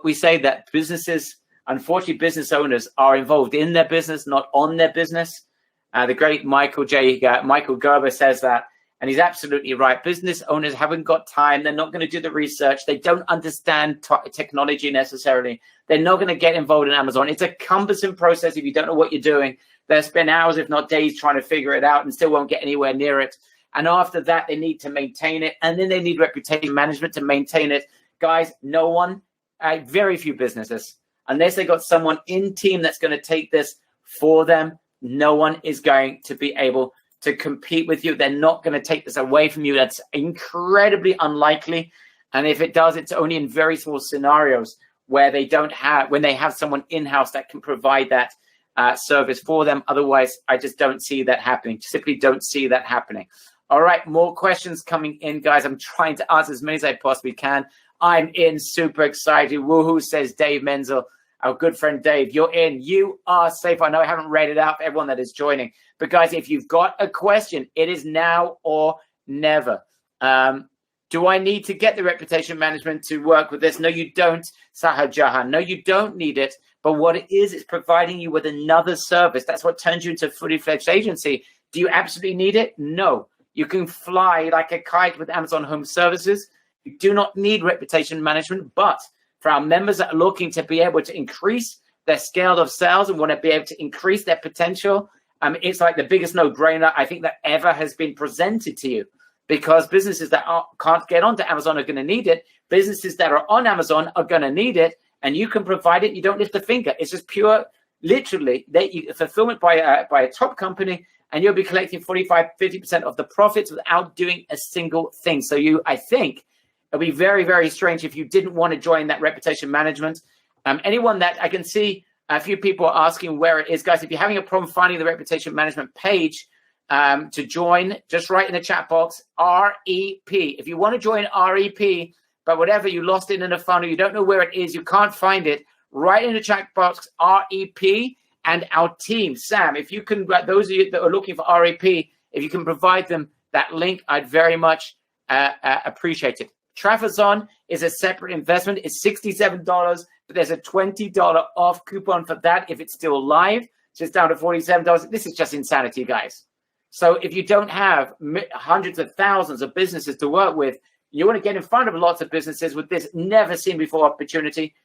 S4: we say, that businesses, unfortunately, business owners are involved in their business, not on their business. The great Michael Gerber says that, and he's absolutely right. Business owners haven't got time. They're not going to do the research. They don't understand technology necessarily. They're not going to get involved in Amazon. It's a cumbersome process if you don't know what you're doing. They'll spend hours, if not days, trying to figure it out and still won't get anywhere near it. And after that, they need to maintain it. And then they need reputation management to maintain it. Guys, very few businesses, unless they got someone in team that's going to take this for them, no one is going to be able to compete with you. They're not going to take this away from you. That's incredibly unlikely. And if it does, it's only in very small scenarios where they don't have, when they have someone in-house that can provide that service for them. Otherwise, I just don't see that happening. Simply don't see that happening. All right, more questions coming in, guys. I'm trying to answer as many as I possibly can. I'm in, super excited. Woohoo, says Dave Menzel. Our good friend Dave, you're in. You are safe. I know I haven't read it out for everyone that is joining. But guys, if you've got a question, it is now or never. Do I need to get the reputation management to work with this? No, you don't, Sahar Jahan. No, you don't need it. But what it is, it's providing you with another service. That's what turns you into a fully fledged agency. Do you absolutely need it? No. You can fly like a kite with Amazon Home Services. You do not need reputation management, but for our members that are looking to be able to increase their scale of sales and want to be able to increase their potential, it's like the biggest no-brainer I think that ever has been presented to you, because businesses that can't get onto Amazon are going to need it. Businesses that are on Amazon are going to need it, and you can provide it. You don't lift a finger. It's just pure, literally, fulfillment by a top company, and you'll be collecting 45-50% of the profits without doing a single thing. So I think it'll be very, very strange if you didn't want to join that reputation management. Anyone that I can see, a few people are asking where it is. Guys, if you're having a problem finding the reputation management page to join, just write in the chat box, REP. If you want to join REP, but whatever, you lost it in a funnel, you don't know where it is, you can't find it, write in the chat box, REP, and our team. Sam, if you can, those of you that are looking for REP, if you can provide them that link, I'd very much appreciate it. Trafazon is a separate investment. It's $67, but there's a $20 off coupon for that if it's still live. So it's down to $47. This is just insanity, guys. So if you don't have hundreds of thousands of businesses to work with, you want to get in front of lots of businesses with this never seen before opportunity,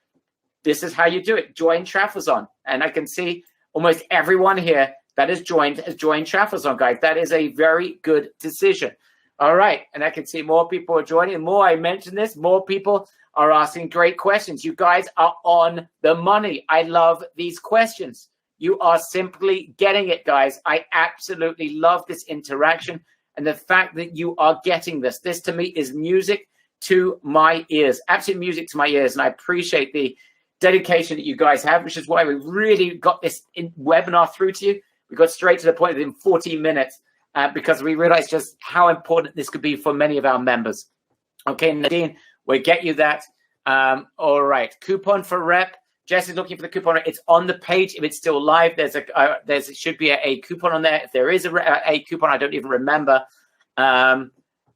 S4: this is how you do it. Join Trafazon. And I can see almost everyone here that has joined Trafazon, guys. That is a very good decision. All right. And I can see more people are joining. The more I mention this, more people are asking great questions. You guys are on the money. I love these questions. You are simply getting it, guys. I absolutely love this interaction and the fact that you are getting this. This to me is music to my ears, absolute music to my ears. And I appreciate the dedication that you guys have, which is why we really got this webinar through to you. We got straight to the point within 14 minutes because we realized just how important this could be for many of our members. Okay, Nadine, we'll get you that. All right, coupon for rep. Jess is looking for the coupon. It's on the page. If it's still live, there should be a coupon on there. If there is a coupon, I don't even remember. I'm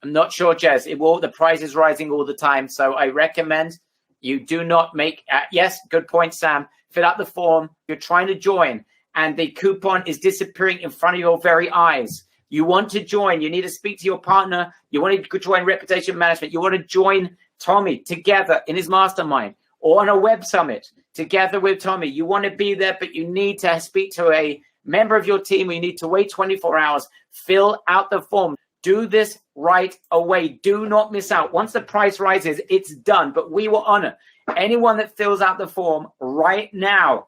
S4: not sure, Jess. The price is rising all the time, so I recommend you do not make. Yes, good point, Sam. Fill out the form. You're trying to join, and the coupon is disappearing in front of your very eyes. You want to join. You need to speak to your partner. You want to join Reputation Management. You want to join Tommy together in his mastermind or on a web summit together with Tommy. You want to be there, but you need to speak to a member of your team. You need to wait 24 hours. Fill out the form. Do this right away. Do not miss out. Once the price rises, it's done. But we will honor anyone that fills out the form right now.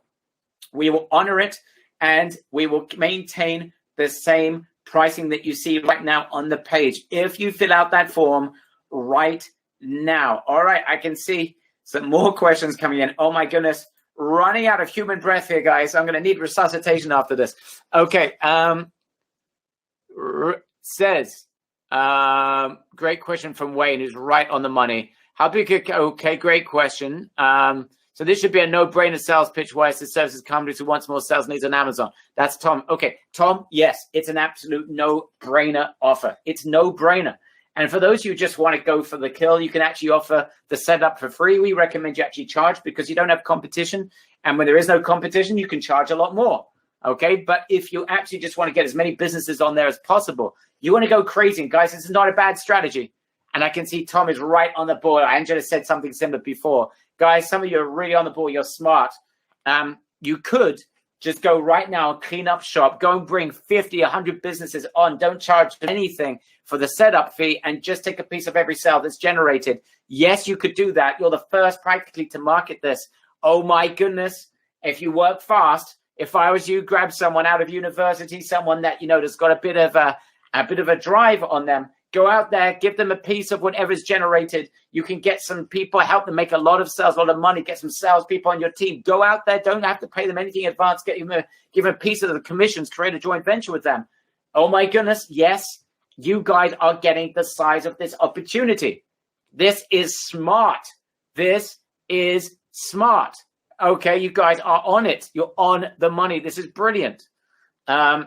S4: We will honor it, and we will maintain the same pricing that you see right now on the page if you fill out that form right now. All right, I can see some more questions coming in. Oh my goodness, running out of human breath here, guys. I'm going to need resuscitation after this. Okay, says, great question from Wayne, who's right on the money. How big? Okay, great question. So this should be a no-brainer sales pitch. Why is the services companies who wants more sales needs on Amazon? That's Tom. Okay, Tom, yes, it's an absolute no-brainer offer. It's no-brainer. And for those who just want to go for the kill, you can actually offer the setup for free. We recommend you actually charge because you don't have competition. And when there is no competition, you can charge a lot more. Okay, but if you actually just want to get as many businesses on there as possible, you want to go crazy. And guys, this is not a bad strategy. And I can see Tom is right on the board. Angela said something similar before. Guys, some of you are really on the ball. You're smart. You could just go right now, clean up shop, go and bring 50, 100 businesses on. Don't charge anything for the setup fee and just take a piece of every sale that's generated. Yes, you could do that. You're the first practically to market this. Oh my goodness. If you work fast,
S5: If I was you, grab someone out of university, someone that, that's got a bit of a drive on them. Go out there, give them a piece of whatever's generated. You can get some people, help them make a lot of sales, a lot of money, get some salespeople on your team. Go out there, don't have to pay them anything in advance, give them a piece of the commissions, create a joint venture with them. Oh my goodness, yes, you guys are getting the size of this opportunity. This is smart. This is smart. Okay, you guys are on it. You're on the money. This is brilliant. All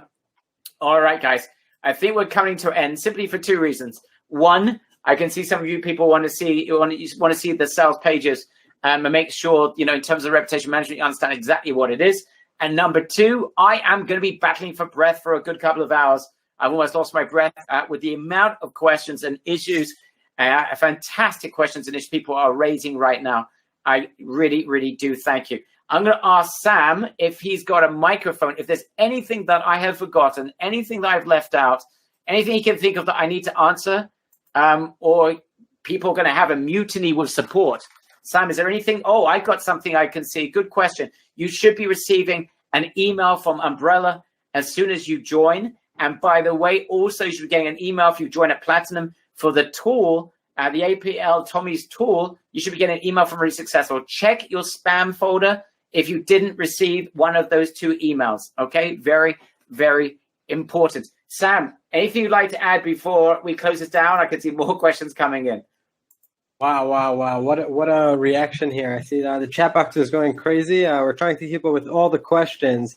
S5: right, guys. I think we're coming to an end simply for two reasons. One, I can see some of you people want to see the sales pages and make sure, in terms of reputation management, you understand exactly what it is. And number two, I am going to be battling for breath for a good couple of hours. I've almost lost my breath with the amount of questions and issues, fantastic questions and issues people are raising right now. I really, really do thank you. I'm going to ask Sam if he's got a microphone, if there's anything that I have forgotten, anything that I've left out, anything he can think of that I need to answer, or people are going to have a mutiny with support. Sam, is there anything? Oh, I got something I can see. Good question. You should be receiving an email from Umbrella as soon as you join. And by the way, also you should be getting an email if you join at Platinum for the tool, the APL Tommy's tool. You should be getting an email from Really Successful. Check your spam folder if you didn't receive one of those two emails. Okay, very, very important. Sam, anything you'd like to add before we close this down? I can see more questions coming in.
S6: Wow. What a reaction here. I see the chat box is going crazy. We're trying to keep up with all the questions.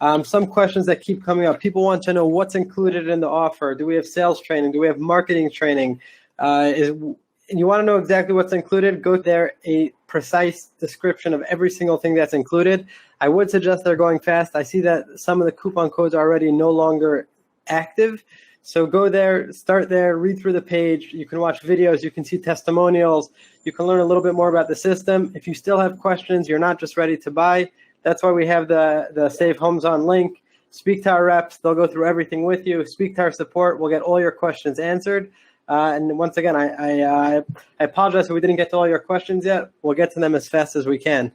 S6: Some questions that keep coming up. People want to know what's included in the offer. Do we have sales training? Do we have marketing training? And you want to know exactly what's included, go there, a precise description of every single thing that's included. I would suggest they're going fast. I see that some of the coupon codes are already no longer active. So go there, start there, read through the page. You can watch videos. You can see testimonials. You can learn a little bit more about the system. If you still have questions, you're not just ready to buy. That's why we have the Save Homes On link. Speak to our reps. They'll go through everything with you. Speak to our support. We'll get all your questions answered. And once again, I apologize if we didn't get to all your questions yet. We'll get to them as fast as we can.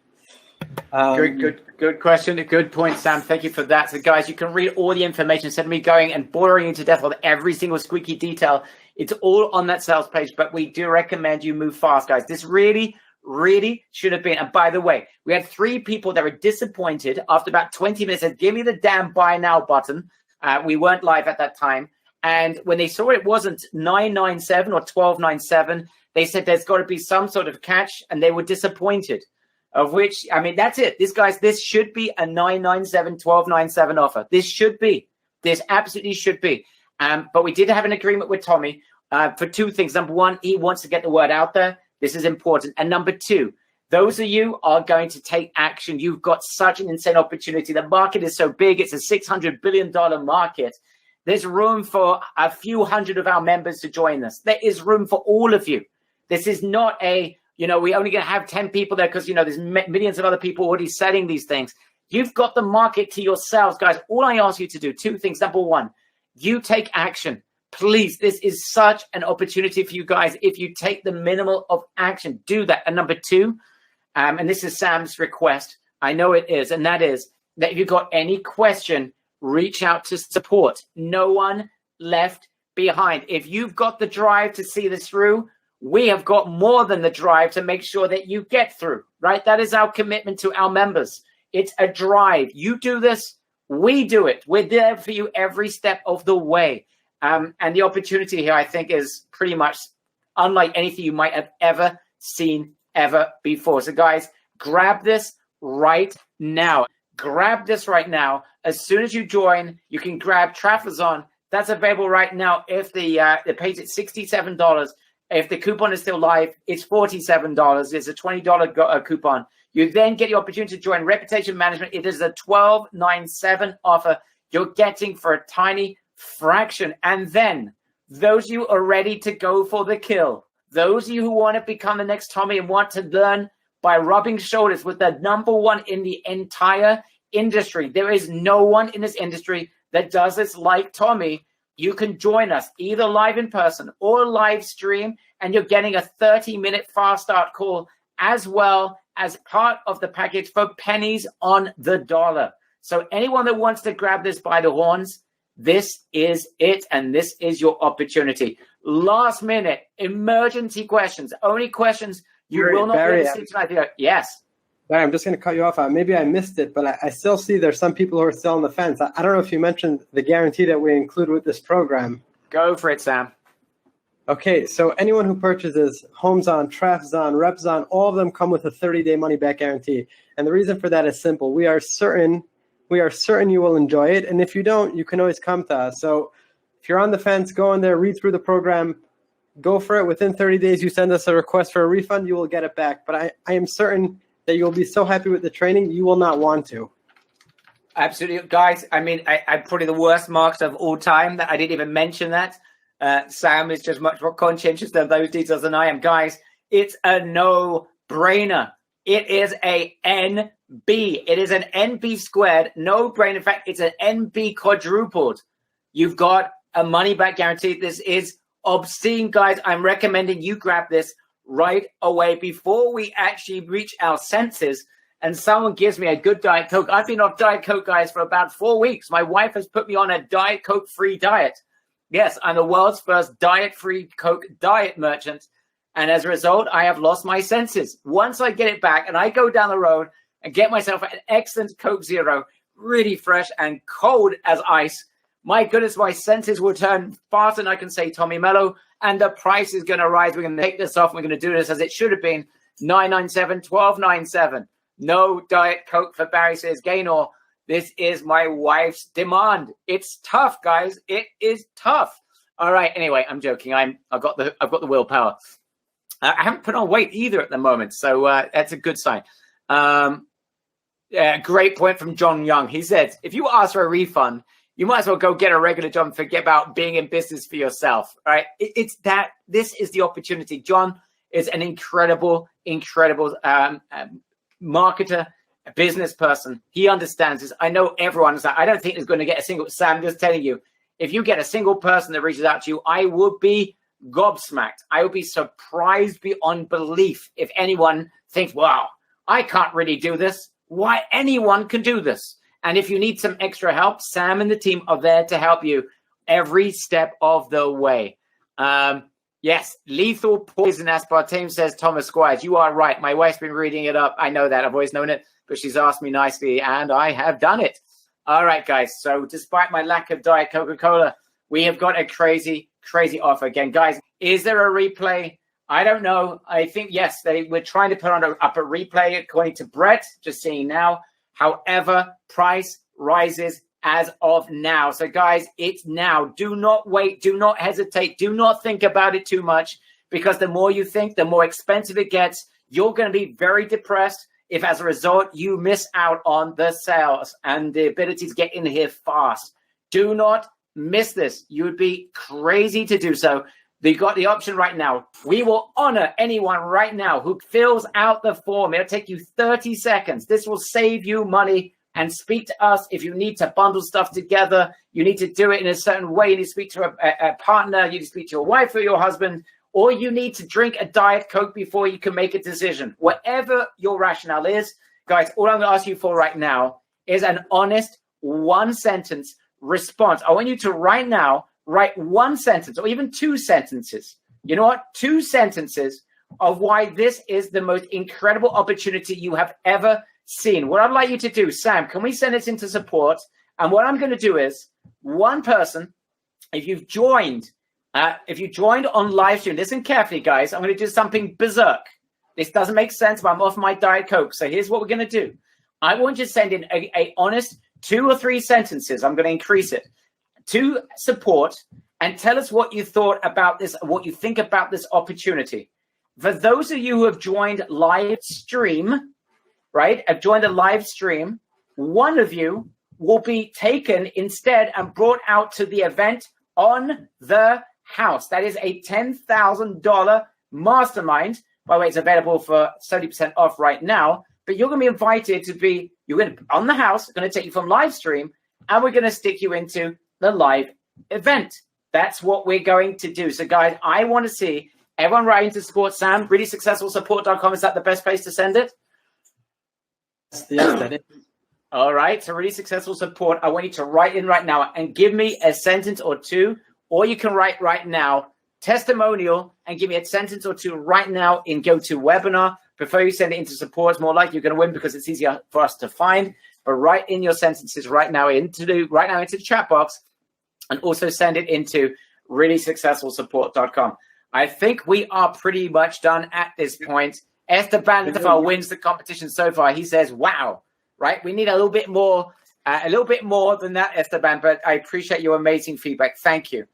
S5: Good question. A good point, Sam. Thank you for that. So, guys, you can read all the information instead of me going and boring you to death with every single squeaky detail. It's all on that sales page, but we do recommend you move fast, guys. This really should have been. And by the way, we had 3 people that were disappointed after about 20 minutes. Said, "Give me the damn buy now button." We weren't live at that time. And when they saw it wasn't 997 or 1297, they said there's got to be some sort of catch, and they were disappointed. Of which, I mean, that's it. This should be a 997, 1297 offer. This absolutely should be. But we did have an agreement with Tommy for 2 things. Number 1, he wants to get the word out there. This is important. And number 2, those of you are going to take action. You've got such an insane opportunity. The market is so big. It's a $600 billion market. There's room for a few hundred of our members to join us. There is room for all of you. This is not we're only going to have 10 people there because, there's millions of other people already selling these things. You've got the market to yourselves, guys. All I ask you to do, 2 things. Number 1, you take action. Please, this is such an opportunity for you guys. If you take the minimal of action, do that. And number 2, and this is Sam's request, I know it is, and that is that if you've got any question, reach out to support. No one left behind. If you've got the drive to see this through, we have got more than the drive to make sure that you get through, right? That is our commitment to our members. It's a drive. You do this, we do it. We're there for you every step of the way. And the opportunity here, I think, is pretty much unlike anything you might have ever seen ever before. So, guys, grab this right now. Grab this right now. As soon as you join, you can grab Trafazon. That's available right now. If the page at $67, if the coupon is still live, it's $47. It's a $20 coupon. You then get the opportunity to join Reputation Management. It is a $12.97 offer you're getting for a tiny fraction. And then those of you are ready to go for the kill. Those of you who want to become the next Tommy and want to learn by rubbing shoulders with the number 1 in the entire industry. There is no one in this industry that does this like Tommy. You can join us either live in person or live stream, and you're getting a 30-minute fast start call as well as part of the package for pennies on the dollar. So anyone that wants to grab this by the horns, this is it, and this is your opportunity. Last minute emergency questions, only questions you will not be able to see tonight. Yes.
S6: Barry, I'm just going to cut you off. Maybe I missed it, but I still see there's some people who are still on the fence. I don't know if you mentioned the guarantee that we include with this program.
S5: Go for it, Sam.
S6: Okay, so anyone who purchases HomeZon, TraftZon, RepZon, all of them come with a 30-day money-back guarantee. And the reason for that is simple. We are certain you will enjoy it. And if you don't, you can always come to us. So if you're on the fence, go in there, read through the program, go for it. Within 30 days, you send us a request for a refund, you will get it back. But I am certain that you'll be so happy with the training, you will not want to.
S5: Absolutely. Guys, I mean, I'm probably the worst marketer of all time that I didn't even mention that. Sam is just much more conscientious of those details than I am. Guys, it's a no-brainer. It is a NB. It is an NB squared, no-brainer. In fact, it's an NB quadrupled. You've got a money-back guarantee. This is obscene, guys. I'm recommending you grab this right away before we actually reach our senses and someone gives me a good Diet Coke. I've been off Diet Coke, guys, for about 4 weeks. My wife has put me on a Diet Coke-free diet. Yes, I'm the world's first diet-free Coke diet merchant. And as a result, I have lost my senses. Once I get it back and I go down the road and get myself an excellent Coke Zero, really fresh and cold as ice, my goodness, my senses will turn faster than I can say Tommy Mello, and the price is going to rise. We're going to take this off. We're going to do this as it should have been, $9.97, $12.97. No Diet Coke for Barry, says Gaynor. This is my wife's demand. It's tough, guys. It is tough. All right. Anyway, I'm joking. I've got the willpower. I haven't put on weight either at the moment, so that's a good sign. Great point from John Young. He said, if you ask for a refund, you might as well go get a regular job and forget about being in business for yourself, right? It's that this is the opportunity. John is an incredible marketer, a business person. He understands this. I know everyone is like, I don't think there's going to get a single, Sam, just telling you, if you get a single person that reaches out to you, I would be gobsmacked. I would be surprised beyond belief if anyone thinks, wow, I can't really do this. Why anyone can do this. And if you need some extra help, Sam and the team are there to help you every step of the way. Yes, lethal poison aspartame, says Thomas Squires. You are right. My wife's been reading it up. I know that. I've always known it, but she's asked me nicely, and I have done it. All right, guys. So despite my lack of Diet Coca-Cola, we have got a crazy offer again. Guys, is there a replay? I don't know. I think, yes, we're trying to put on up a replay according to Brett, just seeing now. However, price rises as of now. So, guys, it's now. Do not wait. Do not hesitate. Do not think about it too much, because the more you think, the more expensive it gets. You're going to be very depressed if, as a result, you miss out on the sales and the ability to get in here fast. Do not miss this. You would be crazy to do so. They got the option right now. We will honor anyone right now who fills out the form. It'll take you 30 seconds. This will save you money. And speak to us if you need to bundle stuff together. You need to do it in a certain way. You need to speak to a partner. You need to speak to your wife or your husband. Or you need to drink a Diet Coke before you can make a decision. Whatever your rationale is, guys, all I'm going to ask you for right now is an honest one-sentence response. I want you to right now write one sentence or even 2 sentences. You know what? 2 sentences of why this is the most incredible opportunity you have ever seen. What I'd like you to do, Sam, can we send this into support? And what I'm going to do is, one person, if you've joined on live stream, listen carefully, guys. I'm going to do something berserk. This doesn't make sense, but I'm off my Diet Coke. So here's what we're going to do. I want you to send in a honest 2 or 3 sentences. I'm going to increase it to support and tell us what you thought about this, what you think about this opportunity. For those of you who have joined live stream, right, have joined a live stream, one of you will be taken instead and brought out to the event on the house. That is a $10,000 mastermind. By the way, it's available for 70% off right now. But you're going to be invited to be, you're going to on the house, going to take you from live stream, and we're going to stick you into the live event. That's what we're going to do. So, guys, I want to see everyone writing to support Sam. ReallySuccessfulSupport.com. Is that the best place to send it?
S6: Yes, that is.
S5: All right. So really successful support. I want you to write in right now and give me a sentence or two, or you can write right now, testimonial, and give me a sentence or two right now in GoToWebinar. Before you send it into support, it's more likely you're going to win because it's easier for us to find. But write in your sentences right now into the chat box, and also send it into reallysuccessfulsupport.com. I think we are pretty much done at this point. Esteban wins the competition so far. He says, wow, right? We need a little bit more than that, Esteban, but I appreciate your amazing feedback. Thank you.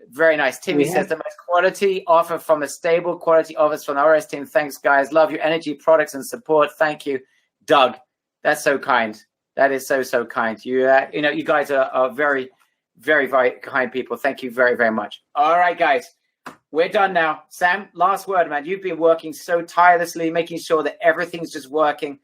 S5: Very nice. Timmy says the most quality offer from a stable quality office from the RS team. Thanks, guys. Love your energy, products, and support. Thank you, Doug. That's so kind. That is so kind. You you guys are very, very, very kind people. Thank you very, very much. All right, guys. We're done now. Sam, last word, man. You've been working so tirelessly, making sure that everything's just working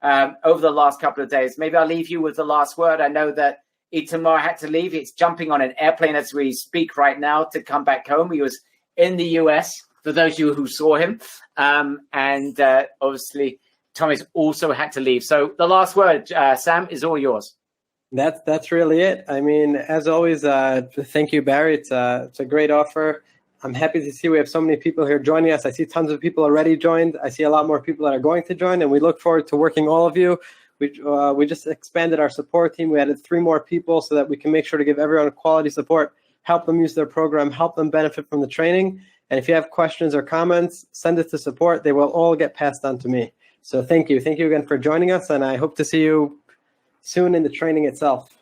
S5: over the last couple of days. Maybe I'll leave you with the last word. I know that Itamar had to leave. He's jumping on an airplane as we speak right now to come back home. He was in the US, for those of you who saw him. And obviously, Thomas also had to leave. So the last word, Sam, is all yours.
S6: That's really it. I mean, as always, thank you, Barry. It's a great offer. I'm happy to see we have so many people here joining us. I see tons of people already joined. I see a lot more people that are going to join, and we look forward to working all of you. We just expanded our support team. We added 3 more people so that we can make sure to give everyone quality support, help them use their program, help them benefit from the training. And if you have questions or comments, send it to support. They will all get passed on to me. So thank you. Thank you again for joining us, and I hope to see you soon in the training itself.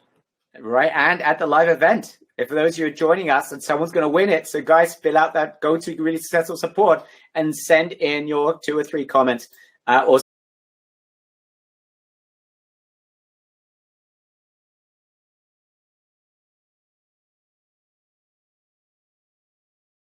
S5: Right, and at the live event. If for those of you who are joining us and someone's going to win it, so guys, fill out that go to Really Successful Support and send in your 2 or 3 comments or